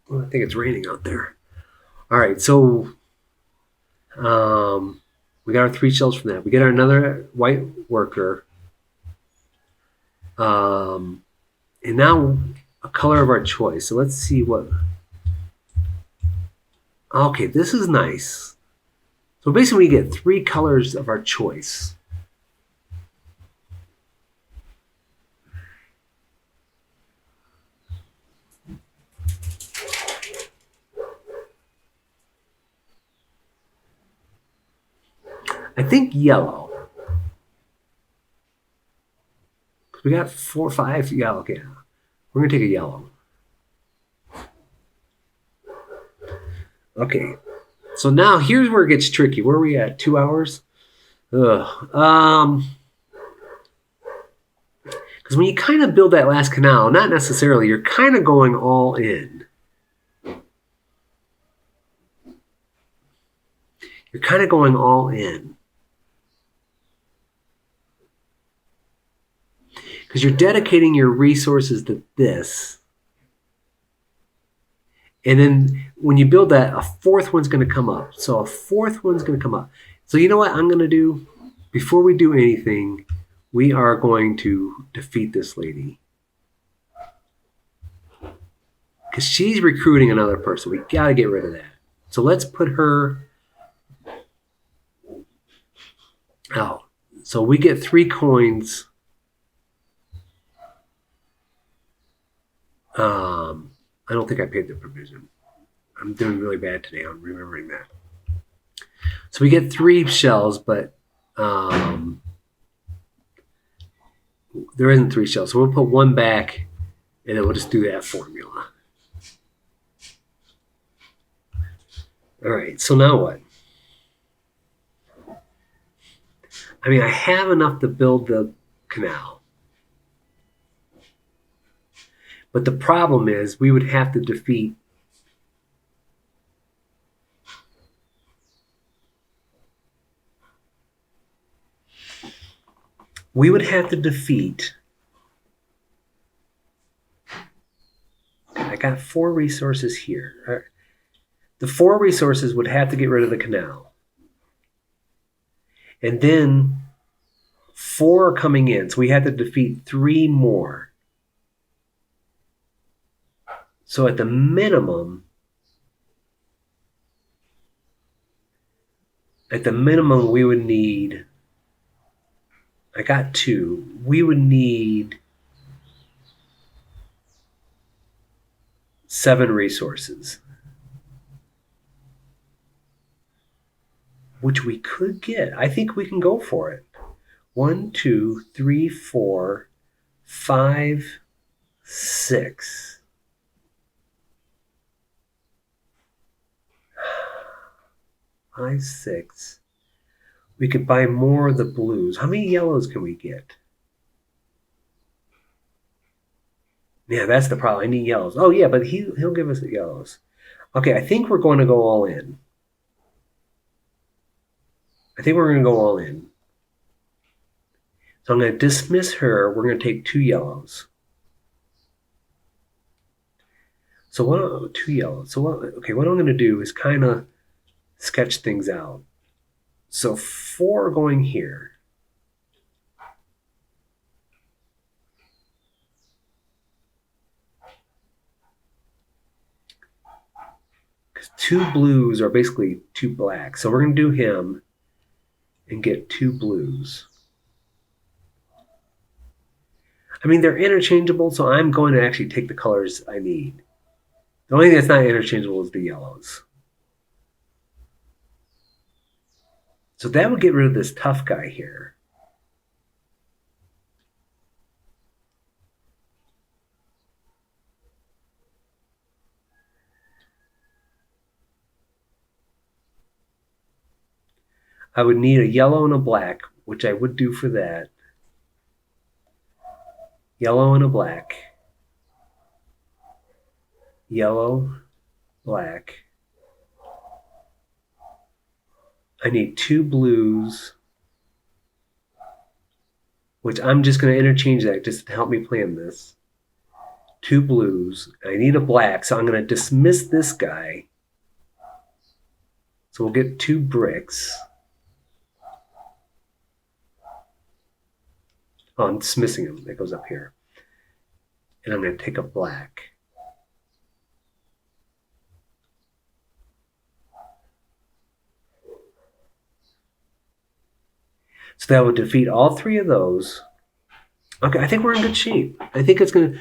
Well, I think it's raining out there. All right, so we got our 3 shells from that. We get our another white worker. And now a color of our choice. So let's see what... Okay, this is nice. So basically we get 3 colors of our choice. I think yellow. We got 4 or 5. Yeah, okay. We're going to take a yellow. Okay. So now here's where it gets tricky. Where are we at? 2 hours? Because when you kind of build that last canal, not necessarily, you're kind of going all in. You're kind of going all in. Because you're dedicating your resources to this. And then when you build that, a 4th one's going to come up. So a 4th one's going to come up. So you know what I'm going to do? Before we do anything, we are going to defeat this lady. Because she's recruiting another person. We got to get rid of that. So let's put her out. So we get 3 coins. I don't think I paid the provision. I'm doing really bad today on remembering that. So we get 3 shells, but there isn't 3 shells. So we'll put 1 back, and then we'll just do that formula. All right, so now what? I mean, I have enough to build the canal. But the problem is we would have to defeat we would have to defeat. I got 4 resources here. The 4 resources would have to get rid of the canal. And then 4 are coming in, so we had to defeat 3 more. So at the minimum, we would need, I got 2, we would need 7 resources. Which we could get. I think we can go for it. 1, 2, 3, 4, 5, 6. Five, 6. We could buy more of the blues. How many yellows can we get? Yeah, that's the problem. I need yellows. Oh yeah, but he'll give us the yellows. Okay, I think we're going to go all in. So I'm going to dismiss her. We're going to take 2 yellows. So what? 2 yellows. So what? Okay, what I'm going to do is kind of sketch things out. So 4 going here. Because 2 blues are basically 2 blacks. So we're going to do him and get 2 blues. I mean, they're interchangeable, so I'm going to actually take the colors I need. The only thing that's not interchangeable is the yellows. So that would get rid of this tough guy here. I would need a yellow and a black, which I would do for that. Yellow and a black. Yellow, black. I need 2 blues, which I'm just going to interchange that just to help me plan this. 2 blues. I need a black, so I'm going to dismiss this guy. So we'll get 2 bricks. Oh, I'm dismissing him. That goes up here. And I'm going to take a black. So that would defeat all 3 of those. Okay, I think we're in good shape. I think it's going to,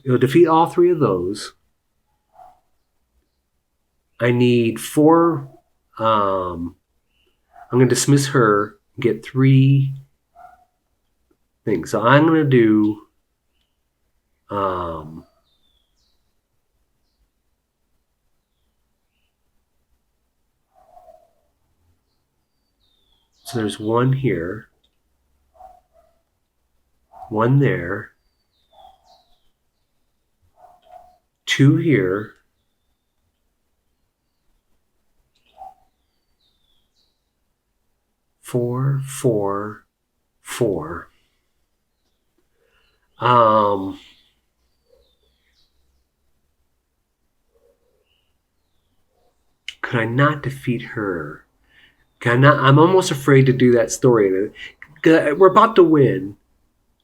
it'll defeat all 3 of those. I need 4, I'm going to dismiss her, get 3 things. So I'm going to do, so there's 1 here, 1 there, 2 here, 4, 4, 4. Could I not defeat her? I'm almost afraid to do that story. We're about to win.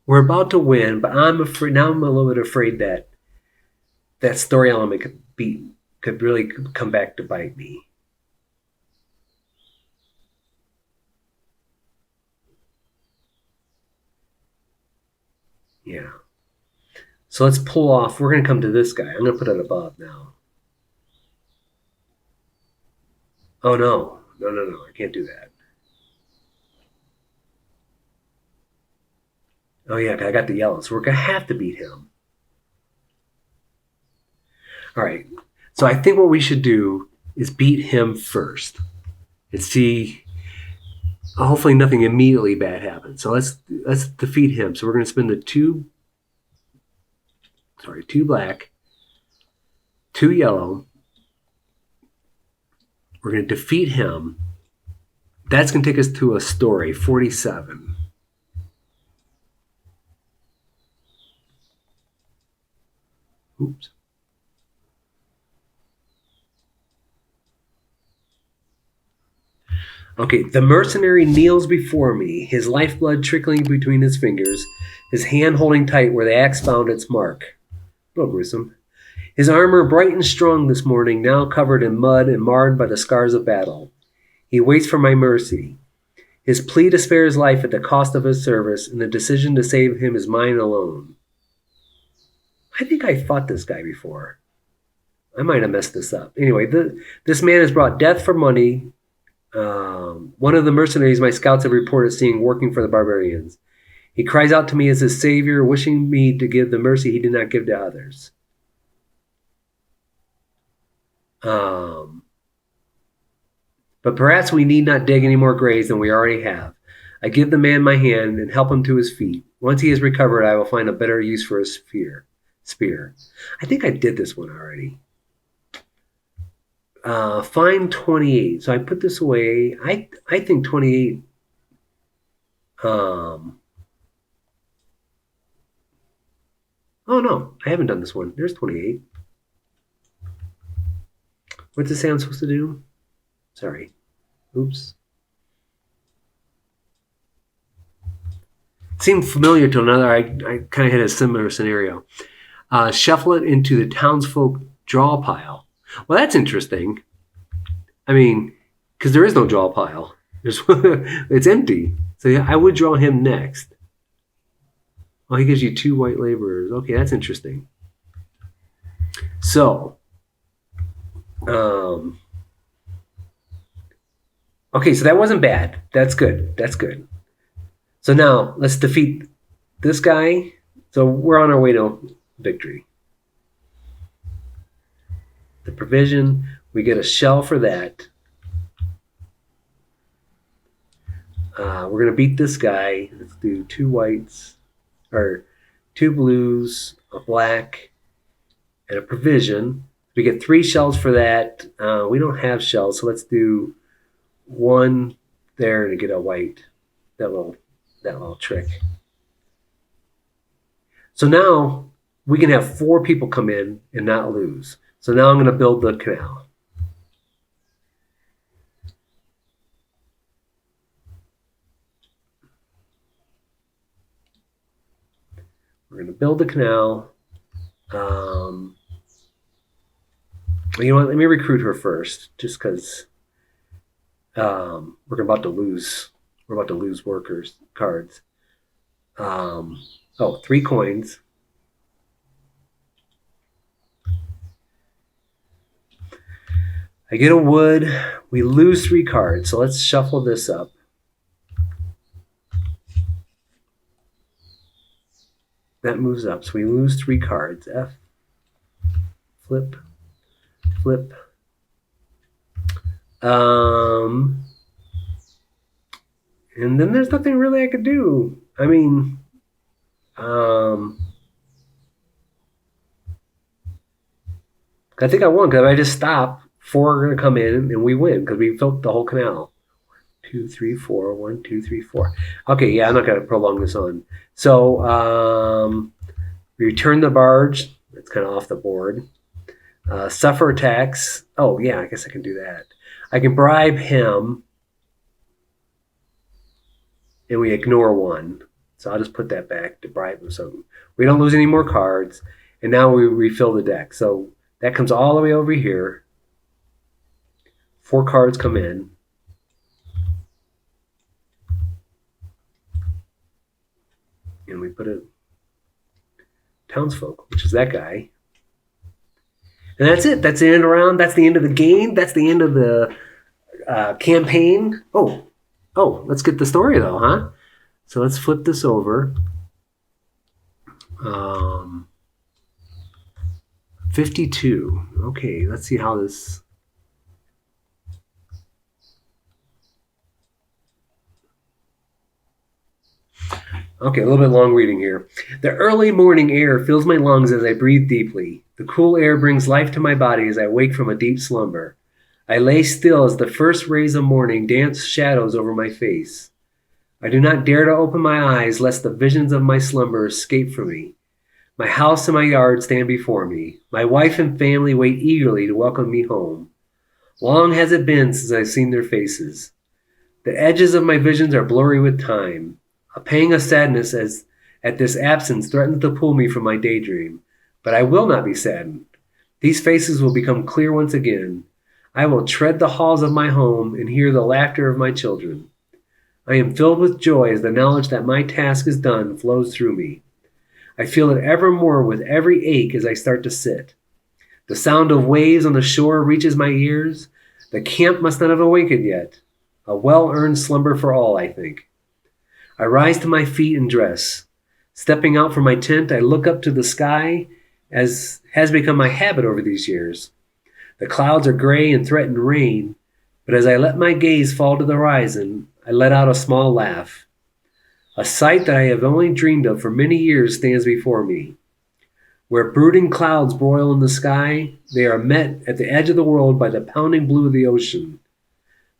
But I'm afraid now. I'm a little bit afraid that that story element could really come back to bite me. Yeah. So let's pull off. We're going to come to this guy. I'm going to put it above now. Oh, no. No. I can't do that. Oh, yeah. I got the yellow. So we're going to have to beat him. All right. So I think what we should do is beat him first and see. Hopefully nothing immediately bad happens. So let's defeat him. So we're going to spend the 2 black, 2 yellow. We're going to defeat him. That's going to take us to a story, 47. Oops. Okay, the mercenary kneels before me, his lifeblood trickling between his fingers, his hand holding tight where the axe found its mark. A little gruesome. His armor bright and strong this morning, now covered in mud and marred by the scars of battle. He waits for my mercy. His plea to spare his life at the cost of his service, and the decision to save him is mine alone. I think I fought this guy before. I might have messed this up. Anyway, this man has brought death for money. One of the mercenaries my scouts have reported seeing working for the barbarians. He cries out to me as his savior, wishing me to give the mercy he did not give to others. But perhaps we need not dig any more graves than we already have. I give the man my hand and help him to his feet. Once he has recovered, I will find a better use for his spear. I think I did this one already. Find 28. So I put this away. I think 28. Oh no, I haven't done this one. There's 28. What's this say I'm supposed to do? Sorry. Oops. It seemed familiar to another. I kind of had a similar scenario. Shuffle it into the townsfolk draw pile. Well, that's interesting. I mean, because there is no draw pile. It's empty. So yeah, I would draw him next. Oh, he gives you 2 white laborers. Okay, that's interesting. So, okay, so that wasn't bad. That's good. That's good. So now let's defeat this guy. So we're on our way to victory. The provision, we get a shell for that. We're going to beat this guy. Let's do 2 whites, or 2 blues, a black, and a provision. We get 3 shells for that. We don't have shells, so let's do 1 there to get a white. That little trick. So now we can have 4 people come in and not lose. So now I'm going to build the canal. We're going to build the canal. You know what? Let me recruit her first, just because we're about to lose. We're about to lose workers cards. 3 coins. I get a wood. We lose 3 cards. So let's shuffle this up. That moves up. So we lose 3 cards. F. Flip. Flip. And then there's nothing really I could do. I mean, I think I won because if I just stop, 4 are going to come in and we win because we filled the whole canal. 2, 3, 4. 1, 2, 3, 4. Okay, yeah, I'm not going to prolong this on. So we return the barge. That's kind of off the board. Suffer attacks. Oh, yeah, I guess I can do that. I can bribe him. And we ignore 1. So I'll just put that back to bribe him. So we don't lose any more cards. And now we refill the deck. So that comes all the way over here. 4 cards come in. And we put a townsfolk, which is that guy. And that's it. That's the end of the round. That's the end of the game. That's the end of the campaign. Oh, let's get the story though, huh? So let's flip this over. 52. Okay, let's see how this... Okay, a little bit long reading here. The early morning air fills my lungs as I breathe deeply. The cool air brings life to my body as I wake from a deep slumber. I lay still as the first rays of morning dance shadows over my face. I do not dare to open my eyes lest the visions of my slumber escape from me. My house and my yard stand before me. My wife and family wait eagerly to welcome me home. Long has it been since I've seen their faces. The edges of my visions are blurry with time. A pang of sadness as at this absence threatens to pull me from my daydream. But I will not be saddened. These faces will become clear once again. I will tread the halls of my home and hear the laughter of my children. I am filled with joy as the knowledge that my task is done flows through me. I feel it ever more with every ache as I start to sit. The sound of waves on the shore reaches my ears. The camp must not have awakened yet. A well-earned slumber for all, I think. I rise to my feet and dress. Stepping out from my tent, I look up to the sky, as has become my habit over these years. The clouds are gray and threaten rain, but as I let my gaze fall to the horizon, I let out a small laugh. A sight that I have only dreamed of for many years stands before me. Where brooding clouds broil in the sky, they are met at the edge of the world by the pounding blue of the ocean,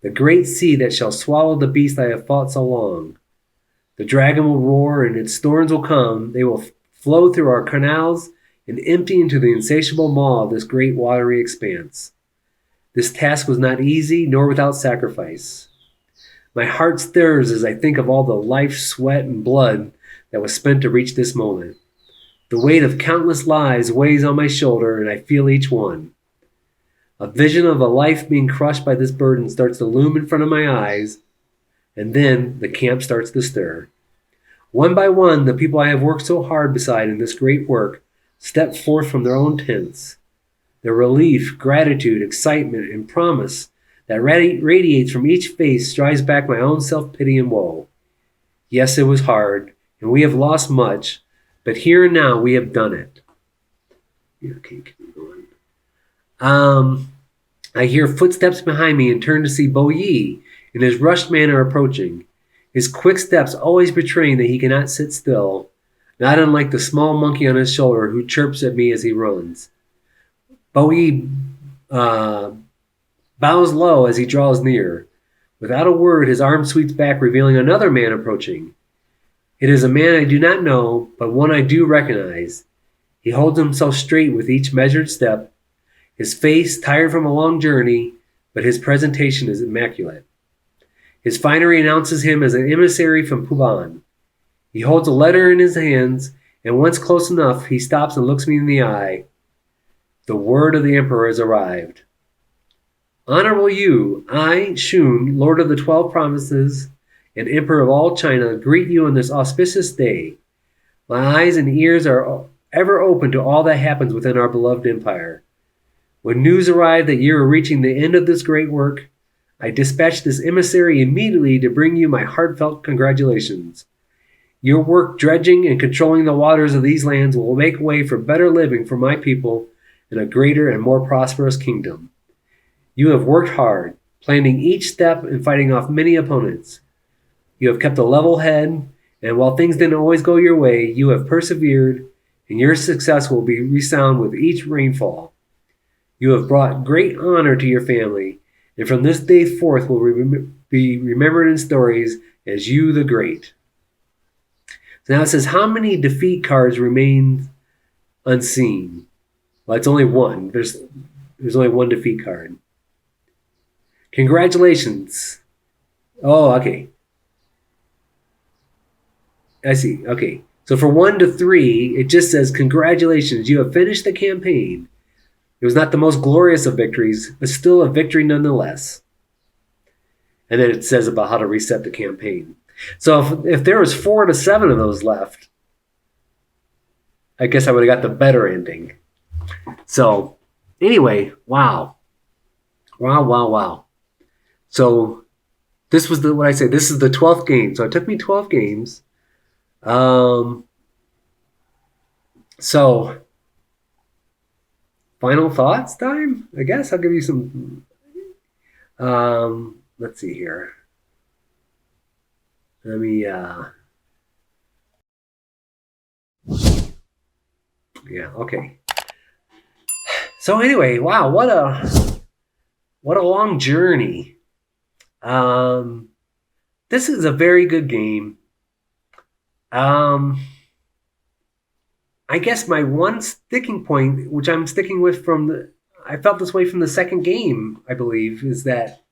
the great sea that shall swallow the beast I have fought so long. The dragon will roar and its storms will come. They will flow through our canals and empty into the insatiable maw of this great watery expanse. This task was not easy nor without sacrifice. My heart stirs as I think of all the life, sweat, and blood that was spent to reach this moment. The weight of countless lives weighs on my shoulder, and I feel each one. A vision of a life being crushed by this burden starts to loom in front of my eyes, and then the camp starts to stir. One by one, the people I have worked so hard beside in this great work step forth from their own tents. Their relief, gratitude, excitement, and promise that radiates from each face drives back my own self-pity and woe. Yes, it was hard, and we have lost much, but here and now we have done it. Okay, keep going. I hear footsteps behind me and turn to see Bo Yi in his rushed manner approaching, his quick steps always betraying that he cannot sit still, not unlike the small monkey on his shoulder who chirps at me as he runs. Bo Yi bows low as he draws near. Without a word, his arm sweeps back, revealing another man approaching. It is a man I do not know, but one I do recognize. He holds himself straight with each measured step, his face tired from a long journey, but his presentation is immaculate. His finery announces him as an emissary from Puban. He holds a letter in his hands, and once close enough, he stops and looks me in the eye. The word of the emperor has arrived. Honorable you, I, Shun, Lord of the 12 Provinces and Emperor of all China, greet you on this auspicious day. My eyes and ears are ever open to all that happens within our beloved empire. When news arrived that you are reaching the end of this great work, I dispatched this emissary immediately to bring you my heartfelt congratulations. Your work dredging and controlling the waters of these lands will make way for better living for my people in a greater and more prosperous kingdom. You have worked hard, planning each step and fighting off many opponents. You have kept a level head, and while things didn't always go your way, you have persevered, and your success will be resound with each rainfall. You have brought great honor to your family, and from this day forth will be remembered in stories as you the Great. So now it says, how many defeat cards remain unseen? Well, it's only one. There's only one defeat card. Congratulations. Oh, okay. I see. Okay. So for 1 to 3, it just says, congratulations, you have finished the campaign. It was not the most glorious of victories, but still a victory nonetheless. And then it says about how to reset the campaign. So if there was 4 to 7 of those left, I guess I would have got the better ending. So anyway, wow. Wow. So this was what I say. This is the 12th game. So it took me 12 games. So final thoughts time? I guess I'll give you some. Let's see here. Let me. Yeah. Okay. So anyway, wow, what a long journey. This is a very good game. I'm I guess my one sticking point, which I'm sticking with I felt this way from the second game, I believe, is that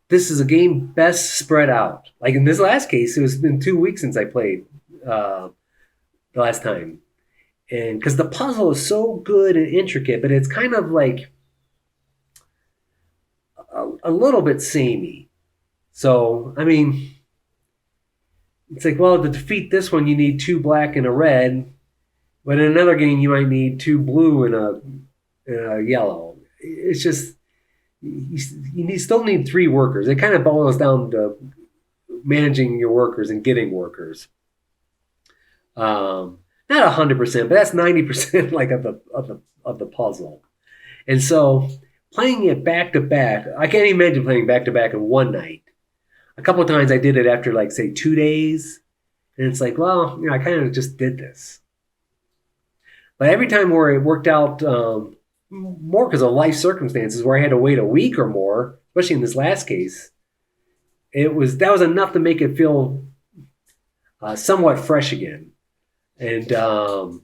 this is a game best spread out. Like in this last case, it was been 2 weeks since I played uh, the last time. And because the puzzle is so good and intricate, but it's kind of like a little bit samey. So, I mean, it's like, well, to defeat this one, you need two black and a red. But in another game, you might need two blue and a yellow. It's just, you still need three workers. It kind of boils down to managing your workers and getting workers. Not 100%, but that's 90% like of the puzzle. And so playing it back to back, I can't imagine playing back to back in one night. A couple of times I did it after like say 2 days, and it's like, well, I kind of just did this. But every time where it worked out, more because of life circumstances, where I had to wait a week or more, especially in this last case, that was enough to make it feel somewhat fresh again. And so,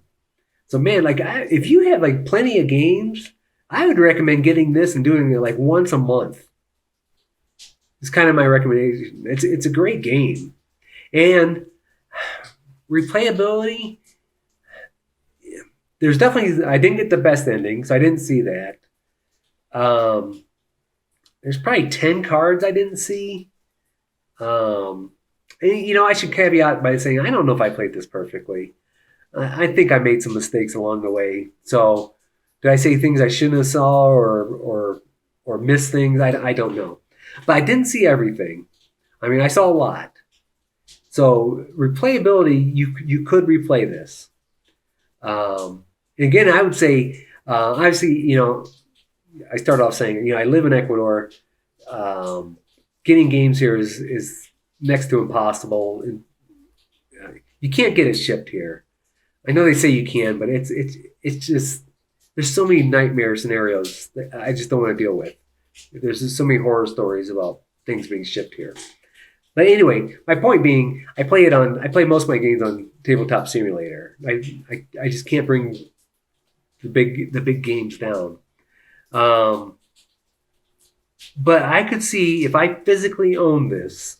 man, like if you have like plenty of games, I would recommend getting this and doing it like once a month. It's kind of my recommendation. It's a great game, and replayability. There's definitely, I didn't get the best ending, so I didn't see that. There's probably 10 cards I didn't see. And, I should caveat by saying I don't know if I played this perfectly. I think I made some mistakes along the way. So did I say things I shouldn't have saw or miss things? I don't know. But I didn't see everything. I mean, I saw a lot. So replayability, you could replay this. Again, I would say, obviously, I started off saying, I live in Ecuador. Getting games here is next to impossible. And, you can't get it shipped here. I know they say you can, but it's just there's so many nightmare scenarios that I just don't want to deal with. There's just so many horror stories about things being shipped here. But anyway, my point being, I play most of my games on Tabletop Simulator. I just can't bring the big games down. But I could see if I physically owned this,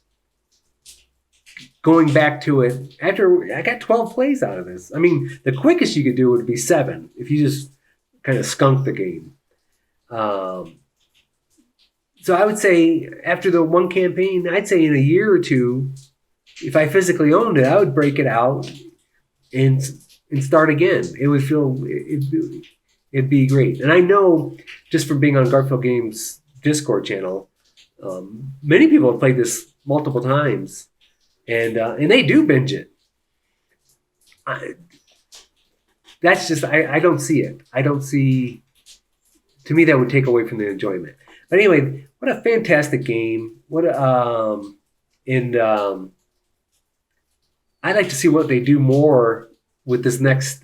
going back to it after I got 12 plays out of this. I mean, the quickest you could do would be 7 if you just kind of skunk the game. So I would say after the one campaign, I'd say in a year or two, if I physically owned it, I would break it out and start again. It would it'd be great. And I know just from being on Garphill Games Discord channel, many people have played this multiple times, and they do binge it. That's just I don't see it. I don't see. To me, that would take away from the enjoyment. But anyway, what a fantastic game! I'd like to see what they do more with this next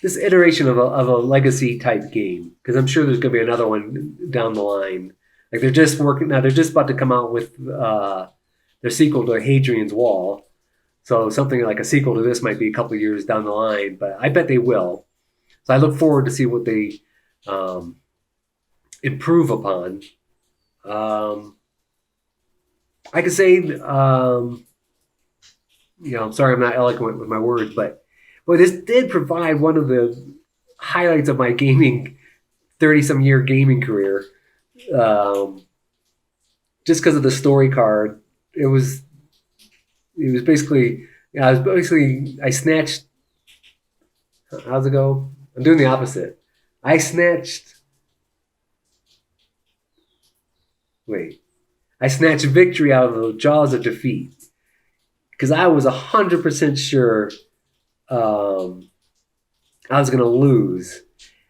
this iteration of a legacy type game, because I'm sure there's going to be another one down the line. Like they're just working now. They're just about to come out with their sequel to Hadrian's Wall. So something like a sequel to this might be a couple of years down the line, but I bet they will. So I look forward to see what they improve upon. I could say, I'm sorry I'm not eloquent with my words, but this did provide one of the highlights of my 30-some year gaming career. Just because of the story card, it was basically, I snatched, how's it go? I'm doing the opposite. I snatched victory out of the jaws of defeat, because I was 100% sure I was going to lose.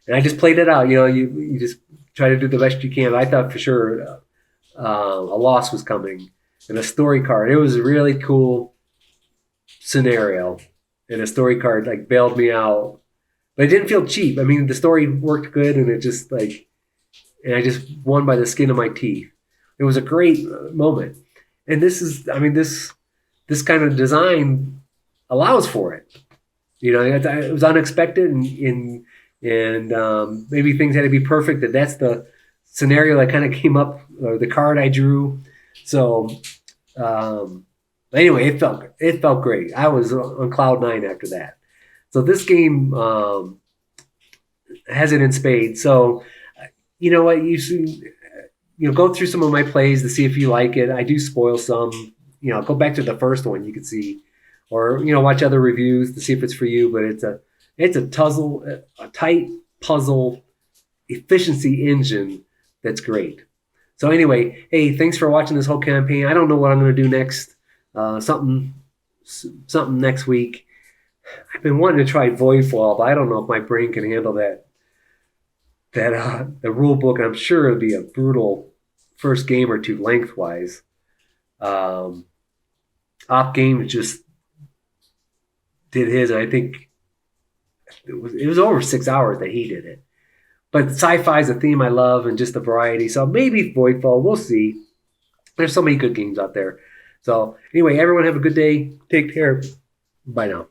And I just played it out. You just try to do the best you can. I thought for sure a loss was coming. And a story card, it was a really cool scenario. And a story card like bailed me out. But it didn't feel cheap. I mean, the story worked good, and and I just won by the skin of my teeth. It was a great moment. And this this kind of design allows for it. You know, it was unexpected, and maybe things had to be perfect. That's the scenario that kind of came up, or the card I drew. So anyway, it felt great. I was on cloud nine after that. So this game has it in spades. So you know what, go through some of my plays to see if you like it. I do spoil some. Go back to the first one. You can see, or watch other reviews to see if it's for you. But it's a tight puzzle efficiency engine that's great. So anyway, hey, thanks for watching this whole campaign. I don't know what I'm going to do next. Something next week. I've been wanting to try Voidfall, but I don't know if my brain can handle that the rule book. I'm sure it'll be a brutal first game or two lengthwise. Op Game just did his, and I think it was over 6 hours that he did it. But sci-fi is a theme I love, and just the variety. So maybe Voidfall. We'll see. There's so many good games out there. So anyway, everyone have a good day. Take care. Bye now.